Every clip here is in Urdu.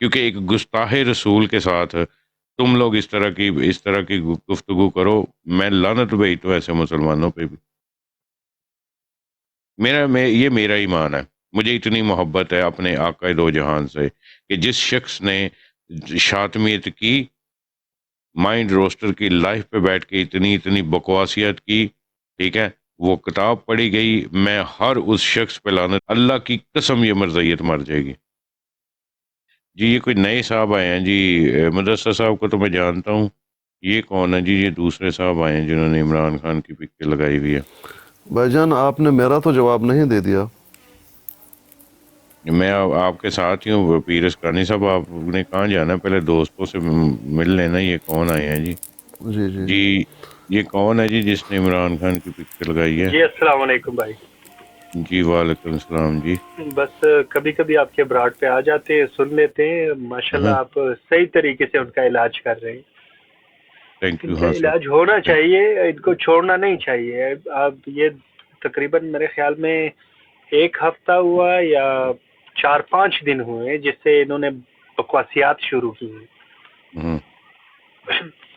کیونکہ ایک گستاخ رسول کے ساتھ تم لوگ اس طرح کی گفتگو کرو، میں لعنت بھیجتا ہوں ایسے مسلمانوں پہ بھی۔ یہ میرا ایمان ہے، مجھے اتنی محبت ہے اپنے آقا دو جہان سے کہ جس شخص نے شاطمیت کی، مائنڈ روسٹر کی لائف پہ بیٹھ کے اتنی بکواسیت کی، ٹھیک ہے، وہ کتاب پڑھی گئی، میں ہر اس شخص پہ لعنت، اللہ کی قسم یہ مرضیت مر جائے گی۔ جی یہ کوئی نئے صاحب آئے ہیں جی، مدثر صاحب کو تو میں جانتا ہوں، یہ کون ہے جی؟ یہ دوسرے صاحب آئے ہیں جنہوں نے عمران خان کی پکچر لگائی ہوئی ہے۔ بھائی جان آپ نے میرا تو جواب نہیں دے دیا۔ میں آپ کے ساتھ ہی ہوں پیر اسکانی صاحب، آپ نے کہاں جانا ہے؟ پہلے دوستوں سے مل لینا۔ یہ کون آئے ہیں جی؟ جی جی جی یہ کون ہے جی جس نے عمران خان کی پکچر لگائی ہے؟ جی السلام علیکم بھائی۔ جی وعلیکم السلام جی۔ بس کبھی کبھی آپ کے براڈ پہ آ جاتے ہیں، سن لیتے ہیں، ماشاءاللہ آپ صحیح طریقے سے ان کا علاج کر رہے ہیں۔ Thank in you. کا ہاں سر، علاج ہونا چاہیے، ان کو چھوڑنا نہیں چاہیے۔ آپ یہ تقریباً میرے خیال میں 1 ہفتہ ہوا یا 4-5 دن ہوئے جس سے انہوں نے بکواسیات شروع کی ہیں۔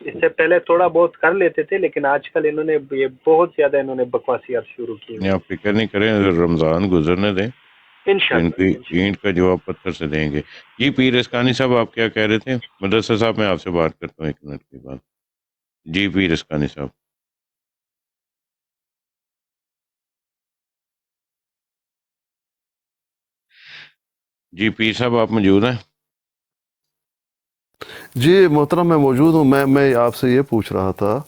اس سے پہلے تھوڑا بہت کر لیتے تھے، لیکن آج کل انہوں نے یہ بہت زیادہ انہوں نے بکواسیات شروع کی ہیں۔ آپ فکر نہیں کریں، اگر رمضان گزرنے دیں تو ان کی انشاءاللہ اینٹ کا جواب پتھر سے دیں گے۔ جی پیر اسکانی صاحب آپ کیا کہہ رہے تھے؟ مدثر صاحب میں آپ سے بات کرتا ہوں 1 منٹ کے بعد۔ جی پیر اسکانی صاحب۔ جی پیر صاحب آپ موجود ہیں؟ جی محترم میں موجود ہوں۔ میں آپ سے یہ پوچھ رہا تھا،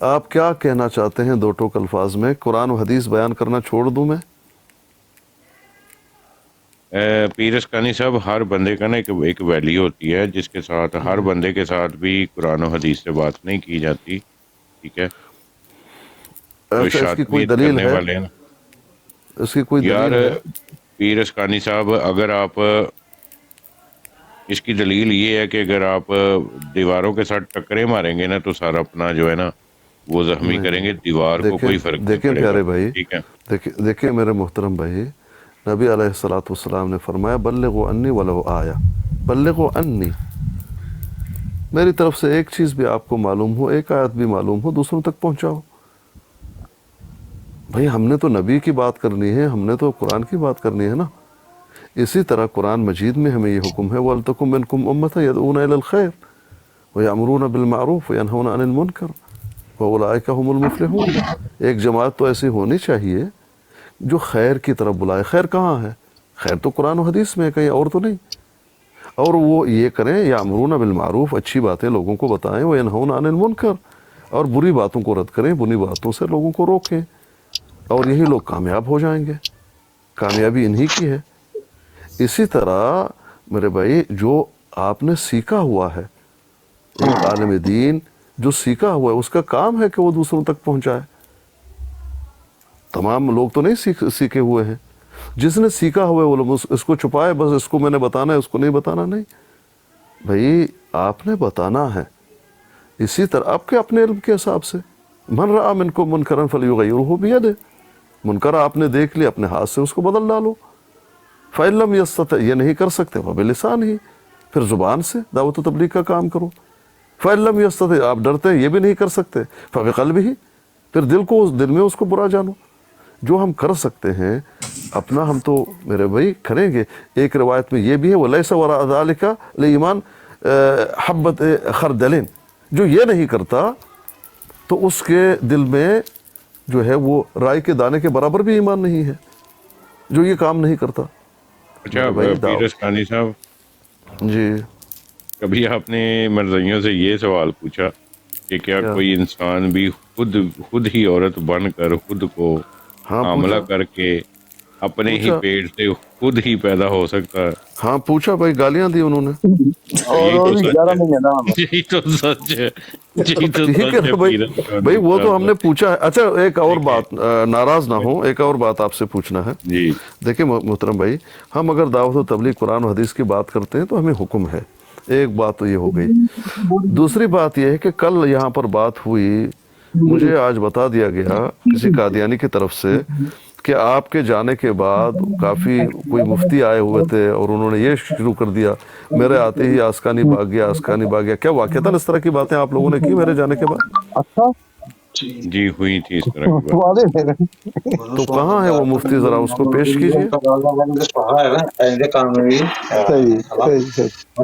آپ کیا کہنا چاہتے ہیں 2 ٹوک الفاظ میں؟ قرآن و حدیث بیان کرنا چھوڑ دوں میں؟ پیر اسکانی صاحب، ہر بندے کا نا ایک ویلیو ہوتی ہے جس کے ساتھ ہر بندے کے ساتھ بھی قرآن و حدیث سے بات نہیں کی جاتی، ٹھیک ہے؟ جو اچھا اس کی کوئی شاطمیت دلیل کرنے ہے؟ والے ہیں نا، اس کی کوئی یار دلیل ہے؟ پیر اسکانی صاحب، اگر آپ اس کی دلیل یہ ہے کہ اگر آپ دیواروں کے ساتھ ٹکرے ماریں گے نا تو سارا اپنا جو ہے نا وہ زخمی نہیں کریں نہیں، گے، دیوار کو کوئی فرق نہیں دیکھیں پڑے گا، پیارے بھائی، ٹھیک ہے؟ دیکھیں میرے محترم بھائی، نبی علیہ السلام نے فرمایا بلغوا انی ولو آیا، بلغوا انی، میری طرف سے ایک چیز بھی آپ کو معلوم ہو، ایک آیت بھی معلوم ہو، دوسروں تک پہنچاؤ۔ بھائی ہم نے تو نبی کی بات کرنی ہے، ہم نے تو قرآن کی بات کرنی ہے نا۔ اسی طرح قرآن مجید میں ہمیں یہ حکم ہے وَلْتَكُمْ مِنْكُمْ أُمَّةٌ يَدْعُونَ إِلَى الْخَيْرِ وَيَأْمُرُونَ بِالْمَعْرُوفِ وَيَنْهَوْنَ عَنِ الْمُنْكَرِ وَأُولَٰئِكَ هُمُ الْمُفْلِحُونَ۔ ایک جماعت تو ایسی ہونی چاہیے جو خیر کی طرف بلائے۔ خیر کہاں ہے؟ خیر تو قرآن و حدیث میں ہے، کہیں اور تو نہیں۔ اور وہ یہ کریں یامرون بالمعروف، اچھی باتیں لوگوں کو بتائیں، وینہون عن المنکر، اور بری باتوں کو رد کریں، بری باتوں سے لوگوں کو روکیں، اور یہی لوگ کامیاب ہو جائیں گے۔ کامیابی انہی کی ہے۔ اسی طرح میرے بھائی جو آپ نے سیکھا ہوا ہے، ایک عالم دین جو سیکھا ہوا ہے اس کا کام ہے کہ وہ دوسروں تک پہنچائے۔ تمام لوگ تو نہیں سیکھے ہوئے ہیں۔ جس نے سیکھا ہوا ہے وہ لوگ اس کو چھپائے، بس اس کو میں نے بتانا ہے، اس کو نہیں بتانا نہیں۔ بھائی آپ نے بتانا ہے، اسی طرح آپ کے اپنے علم کے حساب سے، من رأى منکم منکرا فلیغیرہ بیدہ، منکر آپ نے دیکھ لیا، اپنے ہاتھ سے اس کو بدل ڈالو۔ فإن لم يستطع، یہ نہیں کر سکتے، فبلسان ہی، پھر زبان سے دعوت و تبلیغ کا کام کرو۔ فإن لم يستطع، آپ ڈرتے ہیں یہ بھی نہیں کر سکتے، فبقلبہ، پھر دل میں اس کو برا جانو۔ جو ہم کر سکتے ہیں اپنا ہم تو میرے بھائی کریں گے۔ ایک روایت میں یہ بھی ہے وَلَيْسَ وَرَاءَ ذَلِكَ لِإِيمَانٍ حَبَّةِ خَرْدَلٍ، جو یہ نہیں کرتا تو اس کے دل میں جو ہے وہ رائی کے دانے کے برابر بھی ایمان نہیں ہے، جو یہ کام نہیں کرتا۔ اچھا میرے بھائی پیر اسکانی صاحب، جی کبھی آپ نے مرزائیوں سے یہ سوال پوچھا کہ کیا کیا؟ کوئی انسان بھی خود ہی عورت بن کر خود کو ہاں حاملہ پوچھا، کر کے اپنے ہی پوچھا، پیٹ سے خود ہی پیدا ہو سکتا ہے؟ ہاں پوچھا بھائی، گالیاں دی انہوں نے۔ اور یہی وہ تو بھی سچ 11 ہے، مہینے نا۔ یہی تو سچ ہے، یہی تو ٹھیک ہے سچ ہے نا بھائی، پیر بھائی اسکانی وہ تو ہم صاحب، نے پوچھا ہے۔ اچھا ایک اور ٹھیک ہے بات، ناراض نہ ہوں، ایک اور بات آپ سے پوچھنا ہے۔ جی۔ دیکھیں محترم بھائی، ہم اگر دعوت و تبلیغ قرآن و حدیث کی بات کرتے ہیں تو ہمیں حکم ہے، ایک بات تو یہ ہو گئی۔ دوسری بات یہ ہے کہ کل یہاں پر بات ہوئی، مجھے آج بتا دیا گیا کسی قادیانی کی طرف سے کہ آپ کے جانے کے بعد کافی کوئی مفتی آئے ہوئے تھے اور انہوں نے یہ شروع کر دیا میرے آتے ہی آسکانی بھاگ گیا، آسکانی بھاگ گیا، کیا واقعتاً اس طرح کی باتیں آپ لوگوں نے کی میرے جانے کے بعد؟ اچھا جی ہوئی تھی اس طرح کی بات. والے میرے تو کہاں ہے وہ مفتی، ذرا اس کو پیش کیجئے. صحیح صحیح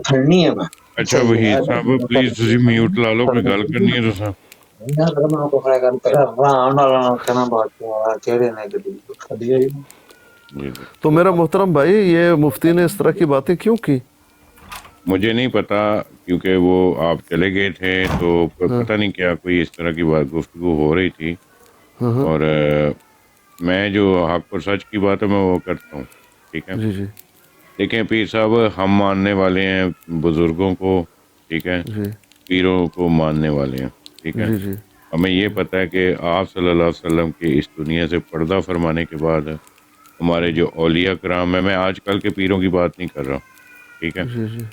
صحیح اچھا وحید صاحب پلیز تسی میوٹ لا لو، کوئی گل کرنی ہے تو صاحب. جی جی. تو میرا محترم بھائی یہ مفتی نے اس طرح کی باتیں کیوں کی؟ مجھے نہیں پتا کیونکہ وہ آپ چلے گئے تھے تو پتہ نہیں کیا کوئی اس طرح کی بات گفتگو ہو رہی تھی. اور میں جو حق اور سچ کی بات ہے میں وہ کرتا ہوں. ٹھیک ہے. جی جی دیکھیں پیر صاحب ہم ماننے والے ہیں بزرگوں کو، ٹھیک ہے، جی پیروں کو ماننے والے ہیں. ٹھیک ہے. جی جی ہمیں یہ پتہ ہے کہ آپ صلی اللہ علیہ وسلم کے اس دنیا سے پردہ فرمانے کے بعد ہمارے جو اولیاء کرام ہیں، میں آج کل کے پیروں کی بات نہیں کر رہا. ٹھیک ہے. جی جی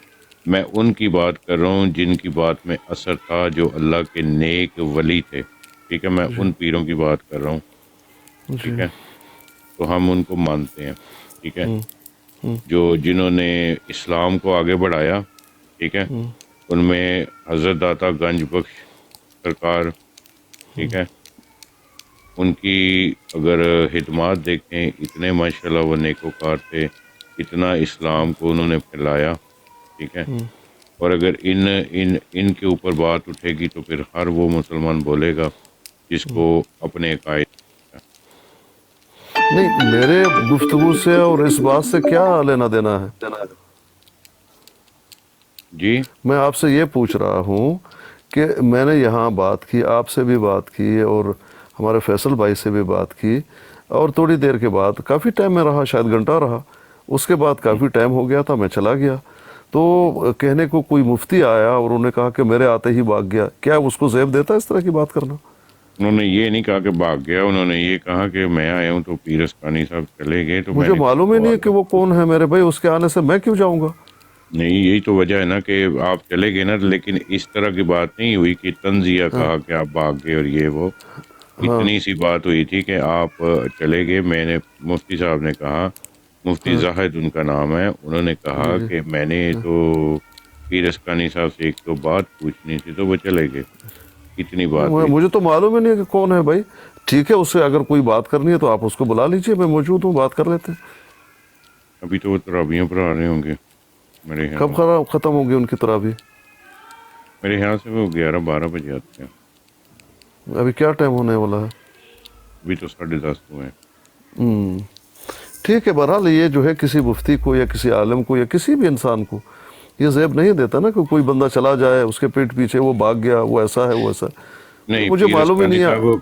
میں ان کی بات کر رہا ہوں جن کی بات میں اثر تھا، جو اللہ کے نیک ولی تھے. ٹھیک ہے. میں ان پیروں کی بات کر رہا ہوں. ٹھیک ہے. تو ہم ان کو مانتے ہیں. ٹھیک ہے. جو جنہوں نے اسلام کو آگے بڑھایا. ٹھیک ہے. ان میں حضرت داتا گنج بخش سرکار. ٹھیک ہے. ان کی اگر خدمات دیکھیں، اتنے ماشاءاللہ وہ نیکوکار تھے، اتنا اسلام کو انہوں نے پھیلایا. ٹھیک ہے. اور اگر ان کے اوپر بات اٹھے گی تو پھر ہر وہ مسلمان بولے گا جس کو اپنے عقائد. نہیں، میرے گفتگو سے اور اس بات سے کیا لینا دینا ہے؟ جی میں آپ سے یہ پوچھ رہا ہوں کہ میں نے یہاں بات کی، آپ سے بھی بات کی اور ہمارے فیصل بھائی سے بھی بات کی، اور تھوڑی دیر کے بعد کافی ٹائم میں رہا، شاید گھنٹہ رہا، اس کے بعد کافی ٹائم ہو گیا تھا، میں چلا گیا. تو کہنے کو کوئی مفتی آیا اور انہوں نے کہا کہ میرے آتے ہی بھاگ گیا، کیا اس کو زیب دیتا ہے اس طرح کی بات کرنا؟ انہوں نے یہ نہیں کہا کہ بھاگ گیا، انہوں نے یہ کہا کہ میں آیا ہوں تو پیر اسکانی صاحب چلے گئے تو میں مجھے نے معلوم ہی نہیں ہے کہ وہ کون ہے میرے بھائی، اس کے آنے سے میں کیوں جاؤں گا؟ نہیں، یہی تو وجہ ہے نا کہ آپ چلے گئے نا، لیکن اس طرح کی بات نہیں ہوئی کہ تنزیہ کہا کہ آپ بھاگ گئے اور یہ وہ. اتنی سی بات ہوئی تھی کہ آپ چلے گئے. میں نے مفتی صاحب نے کہا، مفتی زاہد ان کا نام ہے، انہوں نے کہا کہ میں نے تو پیر اسکانی صاحب سے ایک تو بات پوچھنی تھی تو وہ چلے گئے. اتنی بات ہوئی. مجھے تو معلوم ہی نہیں ہے کہ کون ہے بھائی. ٹھیک ہے، اس سے اگر کوئی بات کرنی ہے تو آپ اس کو بلا لیجئے، میں موجود ہوں، بات کر لیتے ہیں. ابھی تو وہ تراویحوں پر آ رہے ہوں گے میرے کب خیال ختم ہوگی ان کی تراویح؟ میرے خیال سے وہ 11-12 بجے آتے ہیں. ابھی کیا ٹائم ہونے والا ہے؟ ابھی تو 10:30 ہوئے ہیں. ٹھیک ہے. بہرحال یہ جو ہے کسی مفتی کو یا کسی عالم کو یا کسی بھی انسان کو یہ زیب نہیں دیتا نا کہ کوئی بندہ چلا جائے، اس کے پیٹ پیچھے وہ بھاگ گیا، وہ ایسا ہے وہ ایسا ہے. نہیں مجھے پیر معلوم ہی اسکانی نہیں ہے.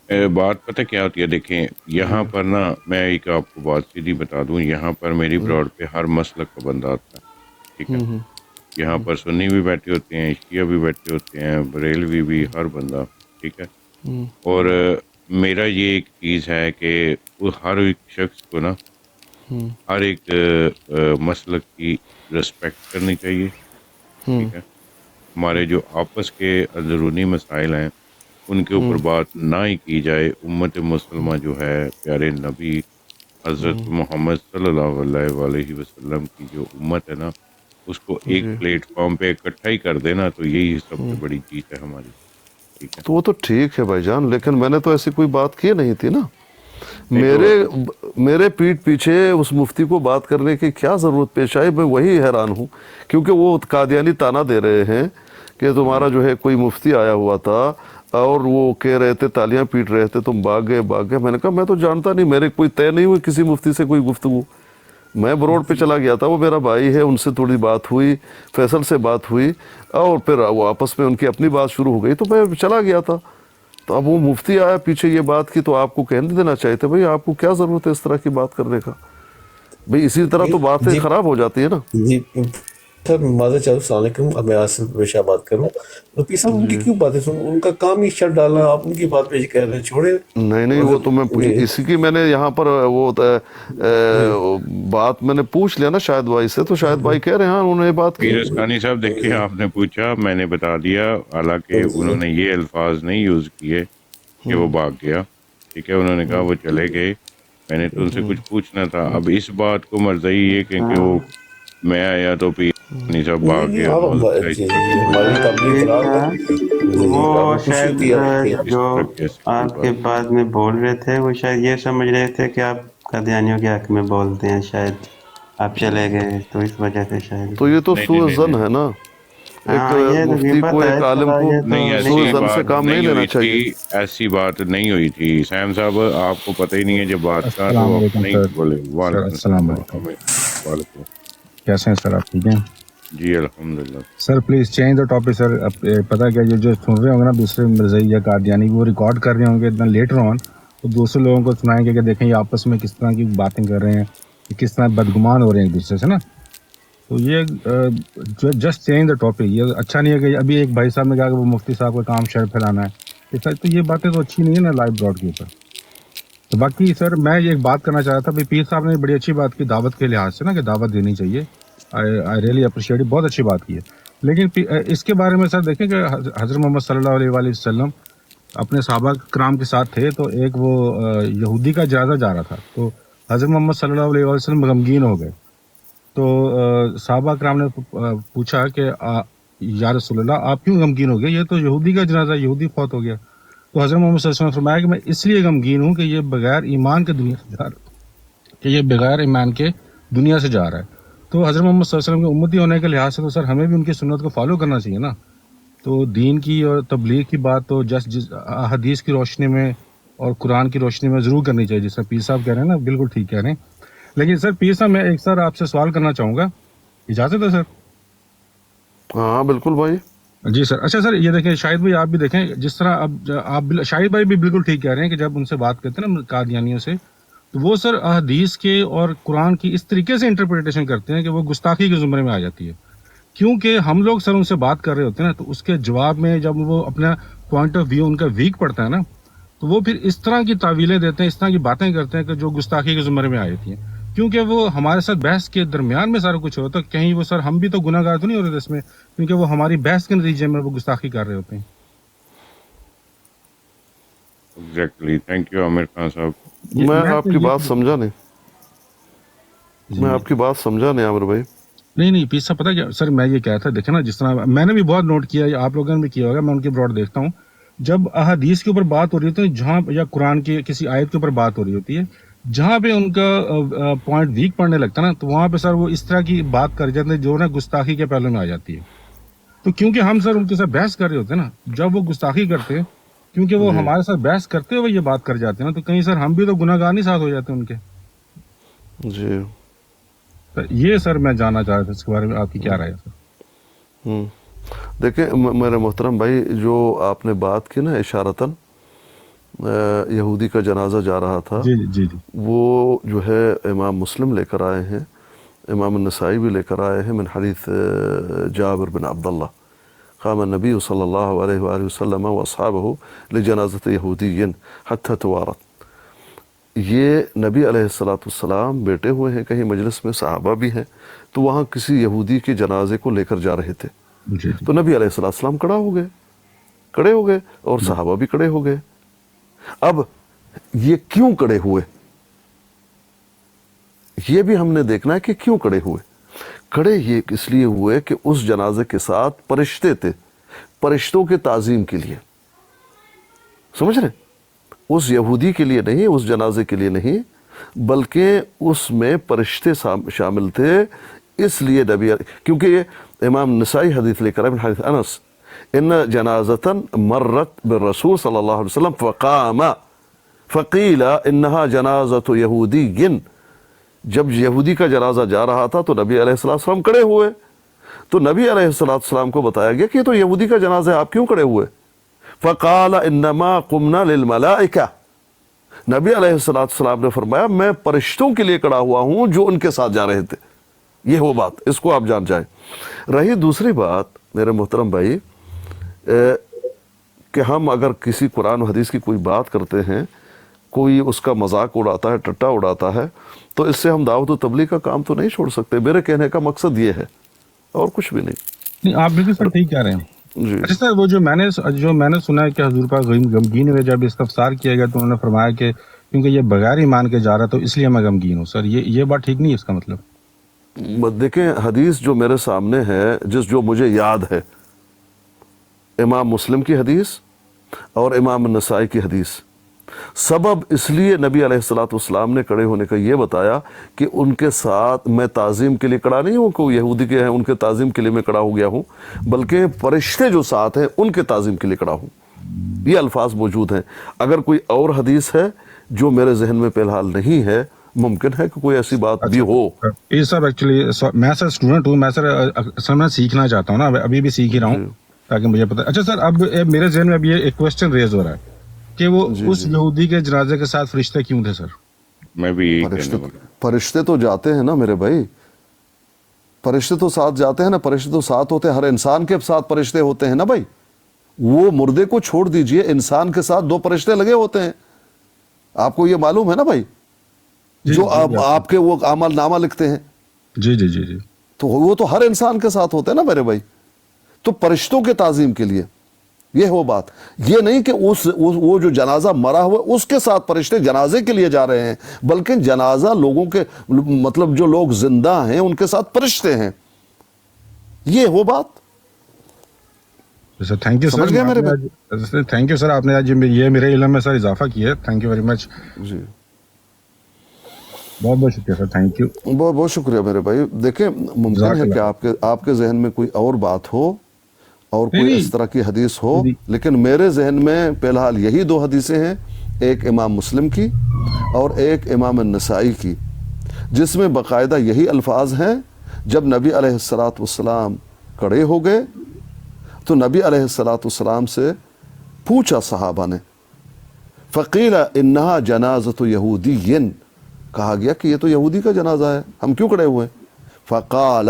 صاحب بات پتہ کیا ہوتی ہے؟ دیکھیں یہاں پر نا، میں ایک آپ کو بات سیدھی بتا دوں، یہاں پر میری براڈ پہ ہر مسلک کا بندہ آتا ہے. ٹھیک ہے. یہاں پر سنی بھی بیٹھے ہوتے ہیں، شیعہ بھی بیٹھے ہوتے ہیں، بریلوی بھی، ہر بندہ. ٹھیک ہے. اور میرا یہ ایک چیز ہے کہ وہ ہر ایک شخص کو نا ہر ایک مسلک کی رسپیکٹ کرنی چاہیے. ٹھیک ہے. ہمارے جو آپس کے اندرونی مسائل ہیں ان کے اوپر بات نہ ہی کی جائے. امت مسلمہ جو ہے، پیارے نبی حضرت محمد صلی اللہ علیہ وسلم کی جو امت ہے نا، اس کو ایک پلیٹ فارم پہ اکٹھا ہی کر دینا تو یہی سب سے بڑی چیز ہے ہماری. ٹھیک ہے. تو وہ تو ٹھیک ہے بھائی جان، لیکن میں نے تو ایسی کوئی بات کی نہیں تھی نا. میرے پیٹھ پیچھے اس مفتی کو بات کرنے کی کیا ضرورت پیش آئی؟ میں وہی حیران ہوں، کیونکہ وہ قادیانی تانا دے رہے ہیں کہ تمہارا جو ہے کوئی مفتی آیا ہوا تھا اور وہ کہہ رہے تھے، تالیاں پیٹ رہے تھے، تم بھاگ گئے. میں نے کہا میں تو جانتا نہیں، میرے کوئی طے نہیں ہوئی کسی مفتی سے کوئی گفتگو. میں بروڈ پہ چلا گیا تھا، وہ میرا بھائی ہے، ان سے تھوڑی بات ہوئی، فیصل سے بات ہوئی، اور پھر وہ آپس میں ان کی اپنی بات شروع ہو گئی تو میں چلا گیا تھا. تو اب وہ مفتی آیا پیچھے یہ بات کی تو آپ کو کہنے دینا چاہیے تھا بھائی آپ کو کیا ضرورت ہے اس طرح کی بات کرنے کا. بھئی اسی طرح تو باتیں خراب ہو جاتی ہے نا. جی سر، معذرت چاہوں، السلام علیکم. اب میں آصف پیشہ بات کروں. تو پیر صاحب ان کی کیوں باتیں سن؟ ان کا کام ہی شر ڈالنا، آپ ان کی بات پیش کر رہے ہیں، چھوڑے. نہیں وہ تو میں اسی کی میں نے یہاں پر وہ بات میں نے پوچھ لیا نا شاہد بھائی سے، تو شاہد بھائی کہہ رہے ہیں ہاں انہوں نے بات کی. پیر اسکانی صاحب دیکھیں، آپ نے پوچھا، میں نے بتا دیا، حالانکہ انہوں نے یہ الفاظ نہیں یوز کیے کہ وہ بھاگ گیا. ٹھیک ہے. انہوں نے کہا وہ چلے گئے. میں نے تو ان سے کچھ پوچھنا تھا. اب اس بات کو مرضی یہ کہ وہ میں آیا تو پھر نہیں سب بھاگ گیا. ہماری تبلیغ یہ خراب تھا ہے. وہ خوشی شاید ہوتی ہے اس جو طرح کیسے کوئی آپ کے بات. بعد میں بول رہے تھے وہ شاید یہ سمجھ رہے تھے کہ آپ قادیانیوں کے حق میں بولتے ہیں، شاید آپ چلے گئے تو اس وجہ سے شاید. تو یہ تو نہیں سوء نہیں زن نہیں ہے نا. ایک ہاں یہ تو مفتی کو، غیبت ہے ایک عالم تھوڑا، کو یہ تو نہیں، سوء ایسی زن سے بات کام نہیں نہیں لینا ہوئی چاہیے. تھی. ایسی بات نہیں ہوئی تھی سیم صاحب. آپ کو پتہ ہی نہیں ہے جب بات کا السلام تو آپ علیکم نہیں سر. بولے. سر وعلیکم السلام السلام علیکم. ورحمۃ اللہ. وعلیکم. کیسے ہیں سر آپ؟ ٹھیک ہیں جی الحمدللہ. سر. پلیز چینج دا ٹاپک سر. اب پتہ کیا جو سن رہے ہوں گے نا دوسرے مرزائی یا قادیانی، وہ ریکارڈ کر رہے ہوں گے اتنا لیٹر آن، تو دوسرے لوگوں کو سنائیں گے کہ دیکھیں یہ آپس میں کس طرح کی باتیں کر رہے ہیں، کس طرح بدگمان ہو رہے ہیں ایک دوسرے سے نا. تو یہ جسٹ چینج دا ٹاپک. یہ اچھا نہیں ہے کہ ابھی ایک بھائی صاحب نے کہا کہ وہ مفتی صاحب کا کام شر پھیلانا ہے. تو یہ باتیں تو اچھی نہیں ہے نا لائیو براڈ کے اوپر. تو باقی سر میں یہ ایک بات کرنا چاہ رہا تھا. پیر صاحب نے بڑی اچھی بات کی دعوت کے لحاظ سے نا، کہ دعوت دینی چاہیے. آئی ریئلی اپریشیٹ، بہت اچھی بات کی ہے. لیکن اس کے بارے میں سر دیکھیں کہ حضرت محمد صلی اللہ علیہ وآلہ وسلم اپنے صحابہ کرام کے ساتھ تھے، تو ایک وہ یہودی کا جنازہ جا رہا تھا، تو حضرت محمد صلی اللہ علیہ وآلہ وسلم غمگین ہو گئے. تو صحابہ کرام نے پوچھا کہ یا رسول اللہ آپ کیوں غمگین ہو گئے؟ یہ تو یہودی کا جنازہ، یہودی فوت ہو گیا. تو حضرت محمد صلی اللہ علیہ وسلم نے فرمایا کہ میں اس لیے غمگین ہوں کہ یہ بغیر ایمان کے دنیا سے جا رہا ہے، کہ یہ بغیر ایمان کے دنیا سے جا رہا ہے. تو حضرت محمد صلی اللہ علیہ وسلم کے امتی ہونے کے لحاظ سے تو سر ہمیں بھی ان کی سنت کو فالو کرنا چاہیے نا. تو دین کی اور تبلیغ کی بات تو جس حدیث کی روشنی میں اور قرآن کی روشنی میں ضرور کرنی چاہیے، جس طرح پیر صاحب کہہ رہے ہیں نا، بالکل ٹھیک کہہ رہے ہیں. لیکن سر پیر صاحب میں ایک سر آپ سے سوال کرنا چاہوں گا، اجازت ہے سر؟ ہاں بالکل بھائی. جی سر. اچھا سر یہ دیکھیں شاہد بھائی، آپ بھی دیکھیں جس طرح اب آپ شاہد بھائی بھی بالکل ٹھیک کہہ رہے ہیں کہ جب ان سے بات کرتے ہیں نا قادیانیوں سے، تو وہ سر حدیث کے اور قرآن کی اس طریقے سے انٹرپریٹیشن کرتے ہیں کہ وہ گستاخی کے زمرے میں آ جاتی ہے. کیونکہ ہم لوگ سر ان سے بات کر رہے ہوتے ہیں نا، تو اس کے جواب میں جب وہ اپنا پوائنٹ آف ویو ان کا ویک پڑتا ہے نا، تو وہ پھر اس طرح کی تعویلیں دیتے ہیں، اس طرح کی باتیں کرتے ہیں کہ جو گستاخی کے زمرے میں آ جاتی ہیں. کیونکہ وہ ہمارے ساتھ بحث کے درمیان میں سارا کچھ ہوتا ہے. کہیں وہ سر ہم بھی تو گناہ گار تو نہیں ہو رہے تھے اس میں، کیونکہ وہ ہماری بحث کے نتیجے میں وہ گستاخی کر رہے ہوتے ہیں. Exactly. Thank you Aamir Khan صاحب. میں آپ کی بات سمجھا نہیں. میں آپ کی بات سمجھا نہیں عامر بھائی. نہیں پیس صاحب، پتہ کیا سر میں یہ کہا تھا، دیکھیں نا جس طرح میں نے بھی بہت نوٹ کیا، آپ لوگوں نے بھی کیا ہوگا، میں ان کے براڈ دیکھتا ہوں، جب احادیث کے اوپر بات ہو رہی ہوتی ہے جہاں، یا قرآن کی کسی آیت کے اوپر بات ہو رہی ہوتی ہے، جہاں پہ ان کا پوائنٹ ویک پڑنے لگتا ہے نا، تو وہاں پہ سر وہ اس طرح کی بات کر جاتے ہیں جو نا گستاخی کے پہلو میں آ جاتی ہے. تو کیونکہ ہم سر ان کے ساتھ بحث کر رہے ہوتے ہیں نا، جب وہ گستاخی کرتے ہیں، کیونکہ وہ ہمارے ساتھ بحث کرتے ہوئے یہ بات کر جاتے ہیں نا، تو کہیں سر ہم بھی تو گناہ گار نہیں ساتھ ہو جاتے ہیں ان کے. جی یہ سر میں جاننا چاہ رہا تھا اس کے بارے میں آپ کی کیا رائے ہے سر؟ دیکھیں میرے محترم بھائی، جو آپ نے بات کی نا اشارتاً یہودی کا جنازہ جا رہا تھا، جی وہ جو ہے امام مسلم لے کر آئے ہیں، امام النسائی بھی لے کر آئے ہیں، من حدیث جابر بن عبداللہ قام النبی صلی اللہ علیہ وآلہ وسلم واصحابہ لجنازۃ یہودی حتی توارت. یہ نبی علیہ السلام بیٹھے ہوئے ہیں کہیں مجلس میں، صحابہ بھی ہیں، تو وہاں کسی یہودی کے جنازے کو لے کر جا رہے تھے. تو نبی علیہ السلام کھڑے ہو گئے اور صحابہ بھی کھڑے ہو گئے. اب یہ کیوں کھڑے ہوئے، یہ بھی ہم نے دیکھنا ہے کہ کیوں کھڑے ہوئے. کھڑے یہ اس لیے ہوئے کہ اس جنازے کے ساتھ فرشتے تھے، فرشتوں کے تعظیم کے لیے. سمجھ رہے؟ اس یہودی کے لیے نہیں، اس جنازے کے لیے نہیں، بلکہ اس میں فرشتے شامل تھے. اس لیے نبی، کیونکہ یہ امام نسائی حدیث لے کر حدیث انس، ان جنازتاً مرت بالرسول صلی اللہ علیہ وسلم فقام فقیل انہا جنازت یہودی. جب یہودی کا جنازہ جا رہا تھا تو نبی علیہ السلام کھڑے ہوئے، تو نبی علیہ السلام کو بتایا گیا کہ یہ تو یہودی کا جنازہ ہے، آپ کیوں کھڑے ہوئے؟ فقال انما قمنا للملائکہ. نبی علیہ السلام نے فرمایا میں فرشتوں کے لیے کھڑا ہوا ہوں جو ان کے ساتھ جا رہے تھے. یہ وہ بات، اس کو آپ جان جائیں. رہی دوسری بات میرے محترم بھائی، کہ ہم اگر کسی قرآن و حدیث کی کوئی بات کرتے ہیں، کوئی اس کا مذاق اڑاتا ہے، ٹٹا اڑاتا ہے، تو اس سے ہم دعوت و تبلیغ کا کام تو نہیں چھوڑ سکتے. میرے کہنے کا مقصد یہ ہے اور کچھ بھی نہیں. آپ بالکل سر ٹھیک کہہ رہے ہیں. جی اچھا سر، وہ جو میں نے سنا ہے کہ حضور پاک غمگین ہوئے، جب استفسار کیا گیا تو انہوں نے فرمایا کہ کیونکہ یہ بغیر ایمان کے جا رہا تو اس لیے میں غمگین ہوں. سر یہ بات ٹھیک نہیں ہے اس کا مطلب. دیکھیں حدیث جو میرے سامنے ہے جو مجھے یاد ہے، امام مسلم کی حدیث اور امام نسائی کی حدیث. سبب اس لیے نبی علیہ الصلوۃ والسلام نے کھڑے ہونے کا یہ بتایا کہ ان کے ساتھ میں تعظیم کے لیے کھڑا نہیں ہوں کہ یہودی کے ہیں ان کے تعظیم کے لیے میں کھڑا ہو گیا ہوں، بلکہ فرشتے جو ساتھ ہیں ان کے تعظیم کے لیے کھڑا ہوں. یہ الفاظ موجود ہیں. اگر کوئی اور حدیث ہے جو میرے ذہن میں فی الحال نہیں ہے، ممکن ہے کہ کوئی ایسی بات بھی ہو. یہ سر ایکچولی میں سر اسٹوڈنٹ ہوں، میں سر میں سیکھنا چاہتا ہوں نا، ابھی بھی سیکھ ہی رہا ہوں تاکہ مجھے پتہ. اچھا سر، اب میرے ذہن میں اب یہ ایک کوشچن ریز ہو رہا ہے کہ وہ اس یہودی کے جنازے کے ساتھ فرشتے کیوں تھے سر؟ میں بھی یہی کہنے والا. فرشتے تو جاتے ہیں نا میرے بھائی، فرشتے تو ساتھ جاتے ہیں نا، فرشتے تو ساتھ ہوتے ہیں، ہر انسان کے ساتھ فرشتے ہوتے ہیں نا بھائی. وہ مردے کو چھوڑ دیجئے، انسان کے ساتھ 2 فرشتے لگے ہوتے ہیں. آپ کو یہ معلوم ہے نا بھائی، جو آپ کے وہ اعمال نامہ لکھتے ہیں. جی جی جی جی. تو وہ تو ہر انسان کے ساتھ ہوتے ہیں نا میرے بھائی. تو فرشتوں کے تعظیم کے لیے یہ ہو بات. یہ نہیں کہ وہ جو جنازہ مرا ہوا اس کے ساتھ فرشتے جنازے کے لیے جا رہے ہیں، بلکہ جنازہ لوگوں کے مطلب جو لوگ زندہ ہیں ان کے ساتھ فرشتے ہیں. یہ ہو بات. سر تھینک یو سر. سمجھ گئے میرے بھائی؟ تھینک یو سر، آپ نے آج یہ میرے علم میں سر اضافہ کیا ہے. Thank you very much. جی بہت بہت شکریہ سر. Thank you. بہت بہت شکریہ میرے بھائی. دیکھیں ممکن ہے کہ آپ کے ذہن میں کوئی اور بات ہو اور کوئی اس طرح کی حدیث ہو، لیکن میرے ذہن میں فی الحال یہی 2 حدیثیں ہیں، ایک امام مسلم کی اور ایک امام النسائی کی، جس میں باقاعدہ یہی الفاظ ہیں. جب نبی علیہ الصلوۃ والسلام کھڑے ہو گئے تو نبی علیہ الصلوۃ والسلام سے پوچھا صحابہ نے، فقیل انہا جنازۃ یہودی، کہا گیا کہ یہ تو یہودی کا جنازہ ہے، ہم کیوں کھڑے ہوئے؟ فقال،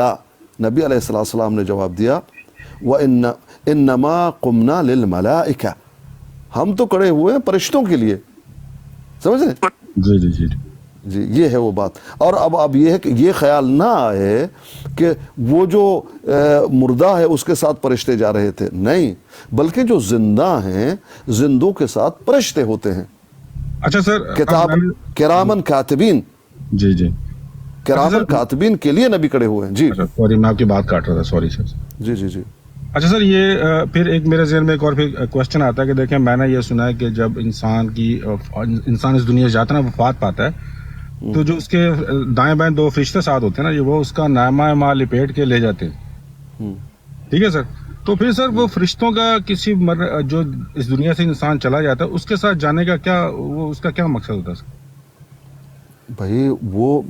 نبی علیہ الصلوۃ والسلام نے جواب دیا، وَإِنَّمَا قُمْنَا لِلْمَلَائِكَةِ، ہم تو کھڑے ہوئے ہیں فرشتوں کے لیے. سمجھ رہے؟ جی جی جی جی یہ ہے وہ بات. اور اب یہ ہے کہ یہ خیال نہ آئے کہ وہ جو مردہ ہے اس کے ساتھ فرشتے جا رہے تھے، نہیں، بلکہ جو زندہ ہیں زندوں کے ساتھ فرشتے ہوتے ہیں. اچھا سر، کتاب کرامن کاتبین، جی جی کرامن کاتبین کے لیے نبی کھڑے ہوئے ہیں. جی سوری، میں آپ کی بات کاٹ رہا تھا، سوری سر. جی جی جی. اچھا سر، یہ پھر ایک میرے ذہن میں ایک اور پھر کوشچن آتا ہے کہ دیکھیں میں نے یہ سنا ہے کہ جب انسان اس دنیا سے جاتا ہے نا، وفات پاتا ہے، تو جو اس کے دائیں بائیں 2 فرشتے ساتھ ہوتے ہیں نا، وہ اس کا نامہ مال لپیٹ کے لے جاتے ہیں. ٹھیک ہے سر. تو پھر سر وہ فرشتوں کا کسی جو اس دنیا سے انسان چلا جاتا ہے اس کے ساتھ جانے کا کیا، وہ اس کا کیا مقصد ہوتا ہے سر؟ بھائی وہ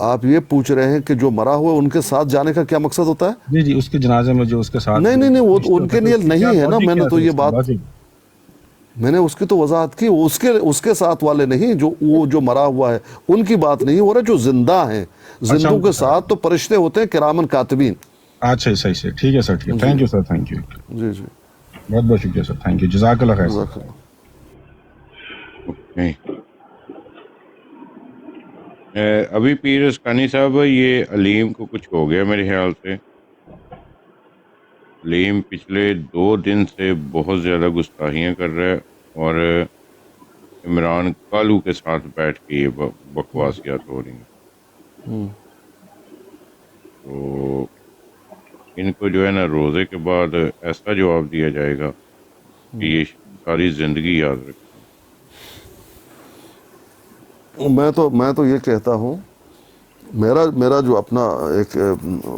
آپ یہ پوچھ رہے ہیں کہ جو مرا ہوا ان کے ساتھ جانے کا کیا مقصد ہوتا ہے؟ جی جی، اس کے جنازے میں جو اس کے ساتھ، نہیں وہ ان کے لیے نہیں ہے نا. میں نے تو یہ بات، میں نے اس کی تو وضاحت کی. اس کے ساتھ والے نہیں، وہ جو مرا ہوا ہے ان کی بات نہیں ہو رہا. جو زندہ ہیں زندوں کے ساتھ تو فرشتے ہوتے ہیں کرامن کاتبین. اچھا صحیح سے، ٹھیک ہے سر، ٹھیک ہے. Thank you sir. Thank you. جی جی بہت بہت شکریہ سر. Thank you. جزاک اللہ خیر. جزاک اللہ. ابھی پیر اسکانی صاحب، یہ علیم کو کچھ ہو گیا میرے خیال سے. علیم پچھلے 2 دن سے بہت زیادہ گستاخیاں کر رہا ہے اور عمران کالو کے ساتھ بیٹھ کے یہ بکواسیات ہو رہی ہیں. تو ان کو جو ہے نا روزے کے بعد ایسا جواب دیا جائے گا کہ یہ ساری زندگی یاد رکھیں. میں تو یہ کہتا ہوں، میرا جو اپنا ایک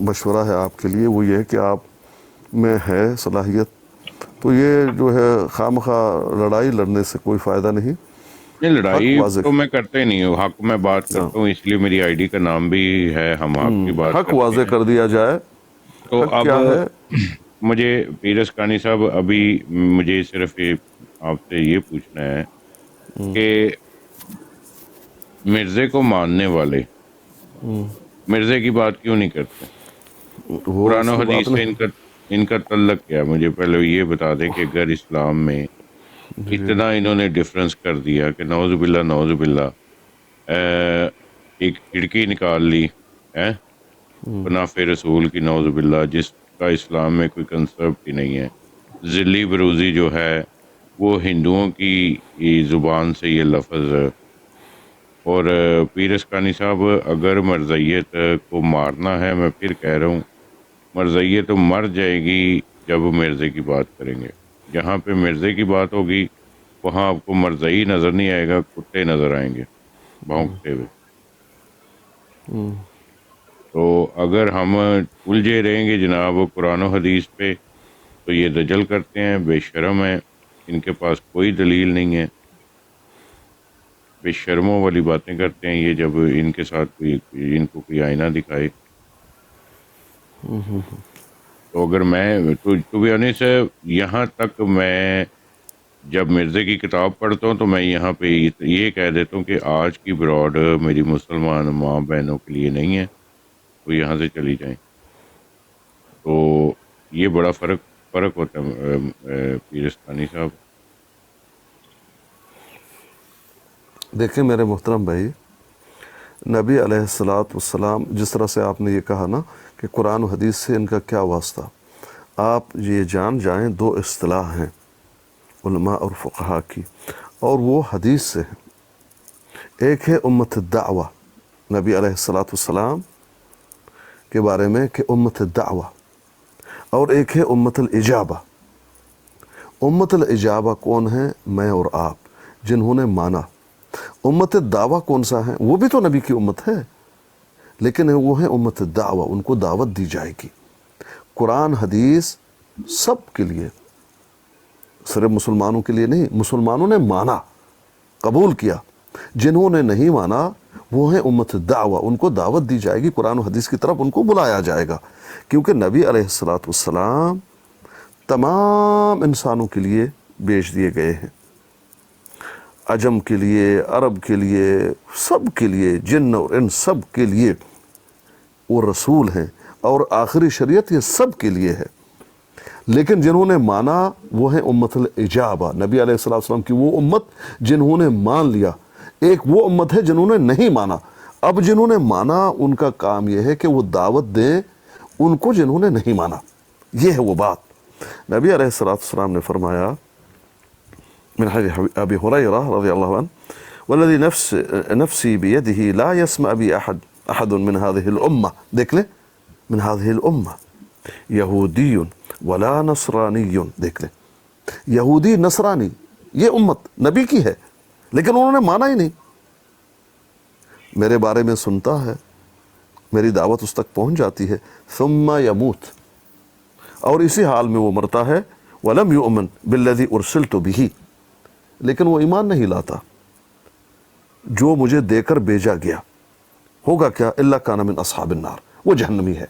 مشورہ ہے آپ کے لیے، وہ یہ ہے کہ آپ میں ہے صلاحیت تو یہ جو ہے خواہ لڑائی لڑنے سے کوئی فائدہ نہیں. لڑائی تو میں کرتے نہیں ہوں، حق میں بات کرتا ہوں، اس لیے میری آئی ڈی کا نام بھی ہے ہم آپ کی بات. حق واضح کر دیا جائے. تو اب مجھے پیر اسکانی صاحب، ابھی مجھے صرف آپ سے یہ پوچھنا ہے کہ مرزے کو ماننے والے مرزے کی بات کیوں نہیں کرتے؟ قرآن و حدیث سے ان کا تعلق کیا ہے؟ مجھے پہلے یہ بتا دیں کہ اگر اسلام میں اتنا انہوں نے ڈفرنس کر دیا کہ نعوذ باللہ ایک کھڑکی نکال لی ہے بناف رسول کی، نعوذ باللہ، جس کا اسلام میں کوئی کنسپٹ ہی نہیں ہے. ذلی بروزی جو ہے وہ ہندوؤں کی زبان سے یہ لفظ اور پیر اسکانی صاحب، اگر مرزیت کو مارنا ہے، میں پھر کہہ رہا ہوں، مرزیت تو مر جائے گی جب مرزے کی بات کریں گے. جہاں پہ مرزے کی بات ہوگی وہاں آپ کو مرزئی نظر نہیں آئے گا، کتے نظر آئیں گے بھونکتے ہوئے. تو اگر ہم الجھے رہیں گے جناب قرآن و حدیث پہ تو یہ دجل کرتے ہیں، بے شرم ہیں، ان کے پاس کوئی دلیل نہیں ہے، بے شرموں والی باتیں کرتے ہیں یہ. جب ان کے ساتھ ان کو کوئی آئینہ دکھائے تو اگر میں تو بھی آنےس ہے، یہاں تک میں جب مرزے کی کتاب پڑھتا ہوں تو میں یہاں پہ یہ کہہ دیتا ہوں کہ آج کی براڈ میری مسلمان ماں بہنوں کے لیے نہیں ہے، وہ یہاں سے چلی جائیں. تو یہ بڑا فرق ہوتا ہے پیرستانی صاحب. دیکھیں میرے محترم بھائی، نبی علیہ الصلاۃ والسلام جس طرح سے آپ نے یہ کہا نا کہ قرآن و حدیث سے ان کا کیا واسطہ، آپ یہ جان جائیں دو اصطلاح ہیں علماء اور فقہا کی، اور وہ حدیث سے ہیں. ایک ہے امت الدعوہ، نبی علیہ الصلاۃ والسلام کے بارے میں کہ امت الدعوہ، اور ایک ہے امت الاجابہ. امت الاجابہ کون ہے؟ میں اور آپ جنہوں نے مانا. امت الدعوہ کون سا ہے؟ وہ بھی تو نبی کی امت ہے، لیکن وہ ہے امت الدعوہ، ان کو دعوت دی جائے گی. قرآن حدیث سب کے لیے، صرف مسلمانوں کے لیے نہیں. مسلمانوں نے مانا، قبول کیا. جنہوں نے نہیں مانا وہ ہیں امت الدعوہ، ان کو دعوت دی جائے گی، قرآن و حدیث کی طرف ان کو بلایا جائے گا. کیونکہ نبی علیہ الصلاۃ والسلام تمام انسانوں کے لیے بھیج دیے گئے ہیں، عجم کے لیے، عرب کے لیے، سب کے لیے، جن اور ان سب کے لیے وہ رسول ہیں، اور آخری شریعت یہ سب کے لیے ہے. لیکن جنہوں نے مانا وہ ہیں امت الاجابہ، نبی علیہ الصلوۃ والسلام کی وہ امت جنہوں نے مان لیا. ایک وہ امت ہے جنہوں نے نہیں مانا. اب جنہوں نے مانا ان کا کام یہ ہے کہ وہ دعوت دیں ان کو جنہوں نے نہیں مانا. یہ ہے وہ بات. نبی علیہ الصلوۃ والسلام نے فرمایا من حدیث ابی ہریرہ رضی اللہ عنہ، والذی نفسی بیدہ لا یسمع بی احد من هذه الامہ، دیکھ لیں، من هذه الامہ یہودی ولا نصرانی، دیکھ لیں، یہودی نصرانی، یہ امت نبی کی ہے لیکن انہوں نے مانا ہی نہیں. میرے بارے میں سنتا ہے، میری دعوت اس تک پہنچ جاتی ہے، ثم یموت، اور اسی حال میں وہ مرتا ہے، ولم یؤمن بالذی ارسلت بہ، لیکن وہ ایمان نہیں لاتا جو مجھے دے کر بھیجا گیا. ہوگا کیا؟ الا کان من اصحاب النار، وہ جہنمی ہے.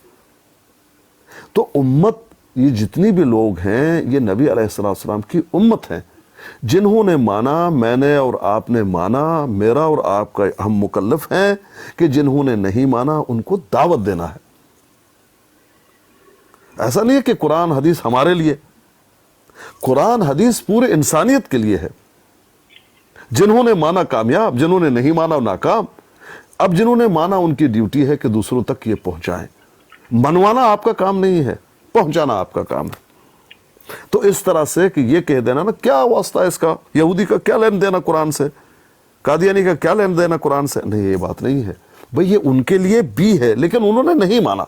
تو امت، یہ جتنی بھی لوگ ہیں یہ نبی علیہ السلام کی امت ہیں. جنہوں نے مانا، میں نے اور آپ نے مانا، میرا اور آپ کا ہم مکلف ہیں کہ جنہوں نے نہیں مانا ان کو دعوت دینا ہے. ایسا نہیں ہے کہ قرآن حدیث ہمارے لیے، قرآن حدیث پورے انسانیت کے لیے ہے. جنہوں نے مانا کامیاب، جنہوں نے نہیں مانا ناکام. اب جنہوں نے مانا ان کی ڈیوٹی ہے کہ دوسروں تک یہ پہنچائیں. منوانا آپ کا کام نہیں ہے، پہنچانا آپ کا کام ہے. تو اس طرح سے کہ یہ کہہ دینا نا کیا واسطہ ہے اس کا، یہودی کا کیا لین دینا قرآن سے، قادیانی کا کیا لین دینا قرآن سے، نہیں، یہ بات نہیں ہے بھئی. یہ ان کے لیے بھی ہے لیکن انہوں نے نہیں مانا.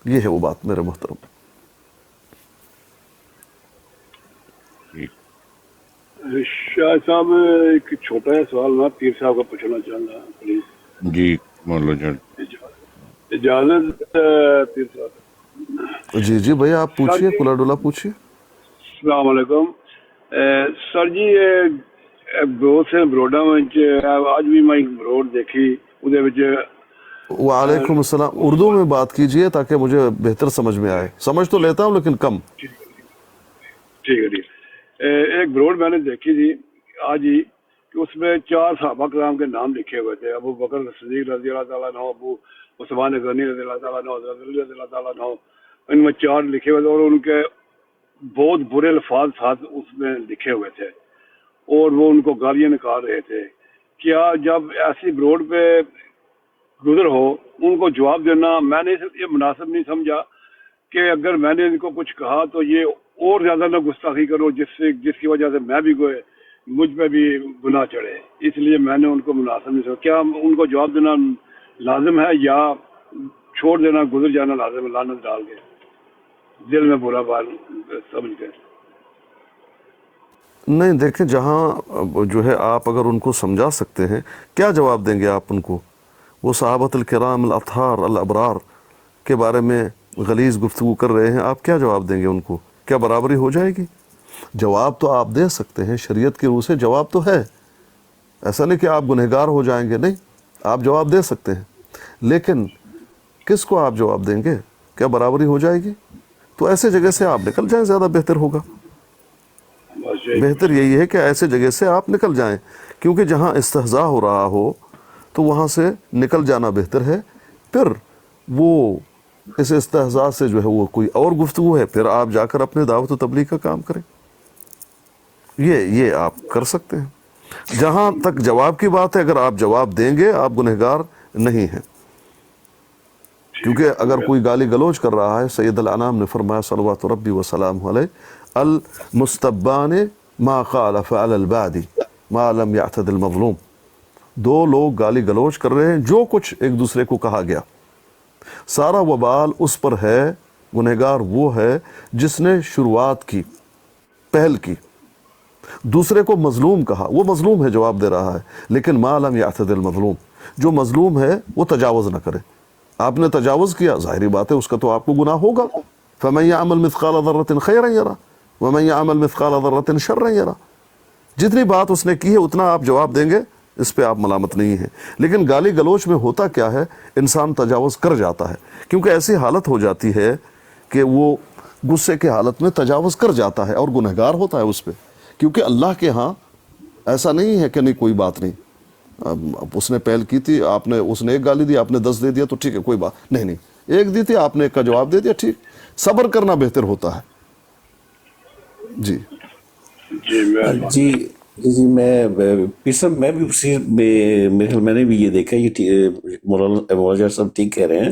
یہ ہے وہ بات میرے محترم. شاہ صاحب ایک چھوٹا سا سوال میں پیر صاحب کا پوچھنا چاہتا ہوں پلیز. جی مولانا جان. اجازت پیر صاحب؟ جی جی بھائی آپ پوچھئے، کھلا ڈولا پوچھئے. السلام علیکم سر جی. بروڈ سے بروڈا آج بھی میں بروڈ دیکھی ادھے وچ. وعلیکم السلام. اردو میں بات کیجئے تاکہ مجھے بہتر سمجھ میں آئے. سمجھ تو لیتا ہوں لیکن کم. ٹھیک ہے. ایک بروڈ میں نے دیکھی تھی آج ہی کہ اس میں 4 صحابہ کرام کے نام لکھے ہوئے تھے. ابو بکر صدیق رضی اللہ تعالیٰ عنہ، ابو عثمان غنی رضی اللہ تعالیٰ عنہ، حضرت علی رضی اللہ تعالیٰ عنہ. ان میں 4 لکھے ہوئے تھے اور ان کے بہت برے الفاظ ساتھ اس میں لکھے ہوئے تھے اور وہ ان کو گالیاں نکال رہے تھے. کیا جب ایسی بروڈ پہ گزر ہو ان کو جواب دینا میں نے یہ مناسب نہیں سمجھا کہ اگر میں نے ان کو کچھ کہا تو یہ اور زیادہ نہ گستاخی کرو جس کی وجہ سے میں بھی مجھ پہ بھی گناہ چڑھے، اس لیے میں نے ان کو مناسب نہیں سمجھا۔ کیا ان کو جواب دینا لازم ہے یا چھوڑ دینا، گزر جانا لازم ہے لعنت ڈال کے، دل میں برا بال سمجھ کے؟ نہیں دیکھیں، جہاں جو ہے آپ اگر ان کو سمجھا سکتے ہیں، کیا جواب دیں گے آپ ان کو؟ وہ صحابۃ الکرام الاطہار الابرار کے بارے میں غلیظ گفتگو کر رہے ہیں، آپ کیا جواب دیں گے ان کو؟ کیا برابری ہو جائے گی؟ جواب تو آپ دے سکتے ہیں، شریعت کی روح سے جواب تو ہے، ایسا نہیں کہ آپ گنہگار ہو جائیں گے، نہیں، آپ جواب دے سکتے ہیں، لیکن کس کو آپ جواب دیں گے؟ کیا برابری ہو جائے گی؟ تو ایسے جگہ سے آپ نکل جائیں، زیادہ بہتر ہوگا۔ بس یہی بہتر یہی ہے کہ ایسے جگہ سے آپ نکل جائیں، کیونکہ جہاں استہزاء ہو رہا ہو تو وہاں سے نکل جانا بہتر ہے۔ پھر وہ اس استہزاء سے جو ہے وہ کوئی اور گفتگو ہے، پھر آپ جا کر اپنے دعوت و تبلیغ کا کام کریں، یہ آپ کر سکتے ہیں۔ جہاں تک جواب کی بات ہے، اگر آپ جواب دیں گے آپ گنہگار نہیں ہیں، کیونکہ اگر کوئی گالی گلوچ کر رہا ہے، سید الانام نے فرمایا صلوات ربی وسلام علیہ، المستبان ما قال فعل البادی ما لم یعتد المظلوم، دو لوگ گالی گلوچ کر رہے ہیں، جو کچھ ایک دوسرے کو کہا گیا، سارا وبال اس پر ہے، گنہگار وہ ہے جس نے شروعات کی، پہل کی، دوسرے کو مظلوم کہا، وہ مظلوم ہے جواب دے رہا ہے، لیکن ما لم یعتد المظلوم، جو مظلوم ہے وہ تجاوز نہ کرے۔ آپ نے تجاوز کیا، ظاہری بات ہے اس کا تو آپ کو گناہ ہوگا۔ فمن یعمل مثقال ذرۃ خیرا یرہ ومن یعمل مثقال ذرۃ شرا یرہ، جتنی بات اس نے کی ہے اتنا آپ جواب دیں گے، اس پہ آپ ملامت نہیں ہیں۔ لیکن گالی گلوچ میں ہوتا کیا ہے، انسان تجاوز کر جاتا ہے، کیونکہ ایسی حالت ہو جاتی ہے کہ وہ غصے کے حالت میں تجاوز کر جاتا ہے اور گنہگار ہوتا ہے اس پہ، کیونکہ اللہ کے ہاں ایسا نہیں ہے کہ نہیں کوئی بات نہیں، اس نے پہل کی تھی، اس نے ایک گالی دی، آپ نے 10 دے دیا تو ٹھیک ہے کوئی بات نہیں، ایک دی تھی آپ نے ایک کا جواب دے دیا، ٹھیک، صبر کرنا بہتر ہوتا ہے۔ جی جی میں پیر صاحب میں بھی اسی میں نے بھی یہ دیکھا، یہ مولانا صاحب ٹھیک کہہ رہے ہیں،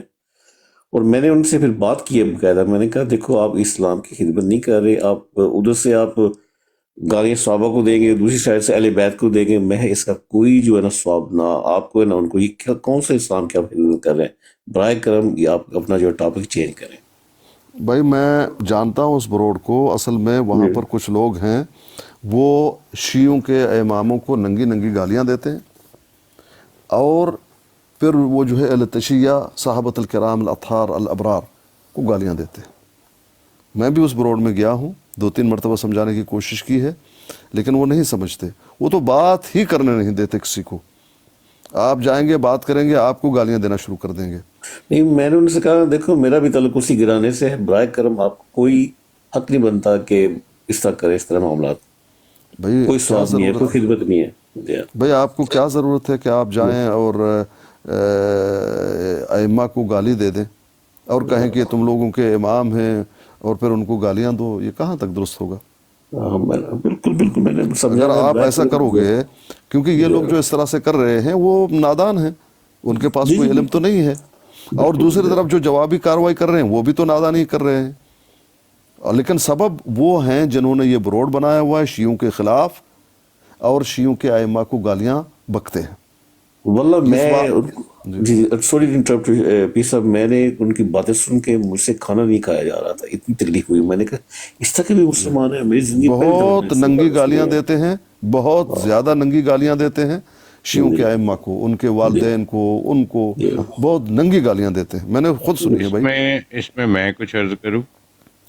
اور میں نے ان سے پھر بات کی ہے باقاعدہ، میں نے کہا دیکھو آپ اسلام کی خدمت نہیں کر رہے، آپ ادھر سے آپ گالیاں صحابہ کو دیں گے، دوسری سائڈ سے اہل بیت کو دیں گے، میں اس کا کوئی جو ہے نا ثواب نہ آپ کو ہے نہ ان کو، یہ کون سا اسلام کی آپ خدمت کر رہے ہیں؟ برائے کرم یہ آپ اپنا جو ٹاپک چینج کریں۔ بھائی میں جانتا ہوں اس بروڈ کو، اصل میں وہاں پر کچھ لوگ ہیں وہ شیعوں کے اماموں کو ننگی ننگی گالیاں دیتے ہیں، اور پھر وہ جو ہے اہل تشیع صحابۃ الکرام الاطہار الابرار کو گالیاں دیتے ہیں۔ میں بھی اس بروڈ میں گیا ہوں، 2-3 مرتبہ سمجھانے کی کوشش کی ہے، لیکن وہ نہیں سمجھتے، وہ تو بات ہی کرنے نہیں دیتے کسی کو، آپ جائیں گے بات کریں گے آپ کو گالیاں دینا شروع کر دیں گے۔ نہیں، میں نے ان سے کہا دیکھو میرا بھی تعلق اسی گرانے سے ہے، برائے کرم آپ کو کوئی حق نہیں بنتا کہ اس طرح کرے، اس طرح معاملات، بھائی کوئی کیا ثواب نہیں ہے، ضرورت، کوئی خدمت نہیں ہے۔ بھائی آپ کو کیا ضرورت ہے کہ آپ جائیں اور ائمہ کو گالی دے دیں اور کہیں کہ تم لوگوں کے امام ہیں، اور پھر ان کو گالیاں دو، یہ کہاں تک درست ہوگا؟ بالکل بالکل میں نے سمجھا، اگر میں آپ برائے ایسا کرو کرم گے، کیونکہ یہ لوگ جو اس طرح سے کر رہے ہیں وہ نادان ہیں، ان کے پاس جی کوئی جی علم تو نہیں ہے، اور دوسری طرف جو جوابی کارروائی کر رہے ہیں وہ بھی تو نادانی کر رہے ہیں، لیکن سبب وہ ہیں جنہوں نے یہ بروڈ بنایا ہوا ہے شیعوں کے خلاف، اور شیعوں کے ائمہ کو گالیاں بکتے ہیں۔ واللہ جس میں بات جی سوری انٹرپٹ پیر صاحب، میں نے ان کی باتیں سن کے مجھ سے کھانا نہیں کھایا جا رہا تھا، اتنی تکلیف ہوئی، میں نے کہا اس طرح کے بھی مسلمان ہیں، میری زندگی پہلی دفعہ میں بہت ایسی ننگی باتیں گالیاں سنی دیتے ہیں، بہت زیادہ ننگی گالیاں دیتے ہیں شیعوں کے ائمہ کو، ان کے والدین کو، ان کو بہت ننگی گالیاں دیتے ہیں، میں نے خود سنی ہے بھائی۔ اس میں کچھ عرض کروں؟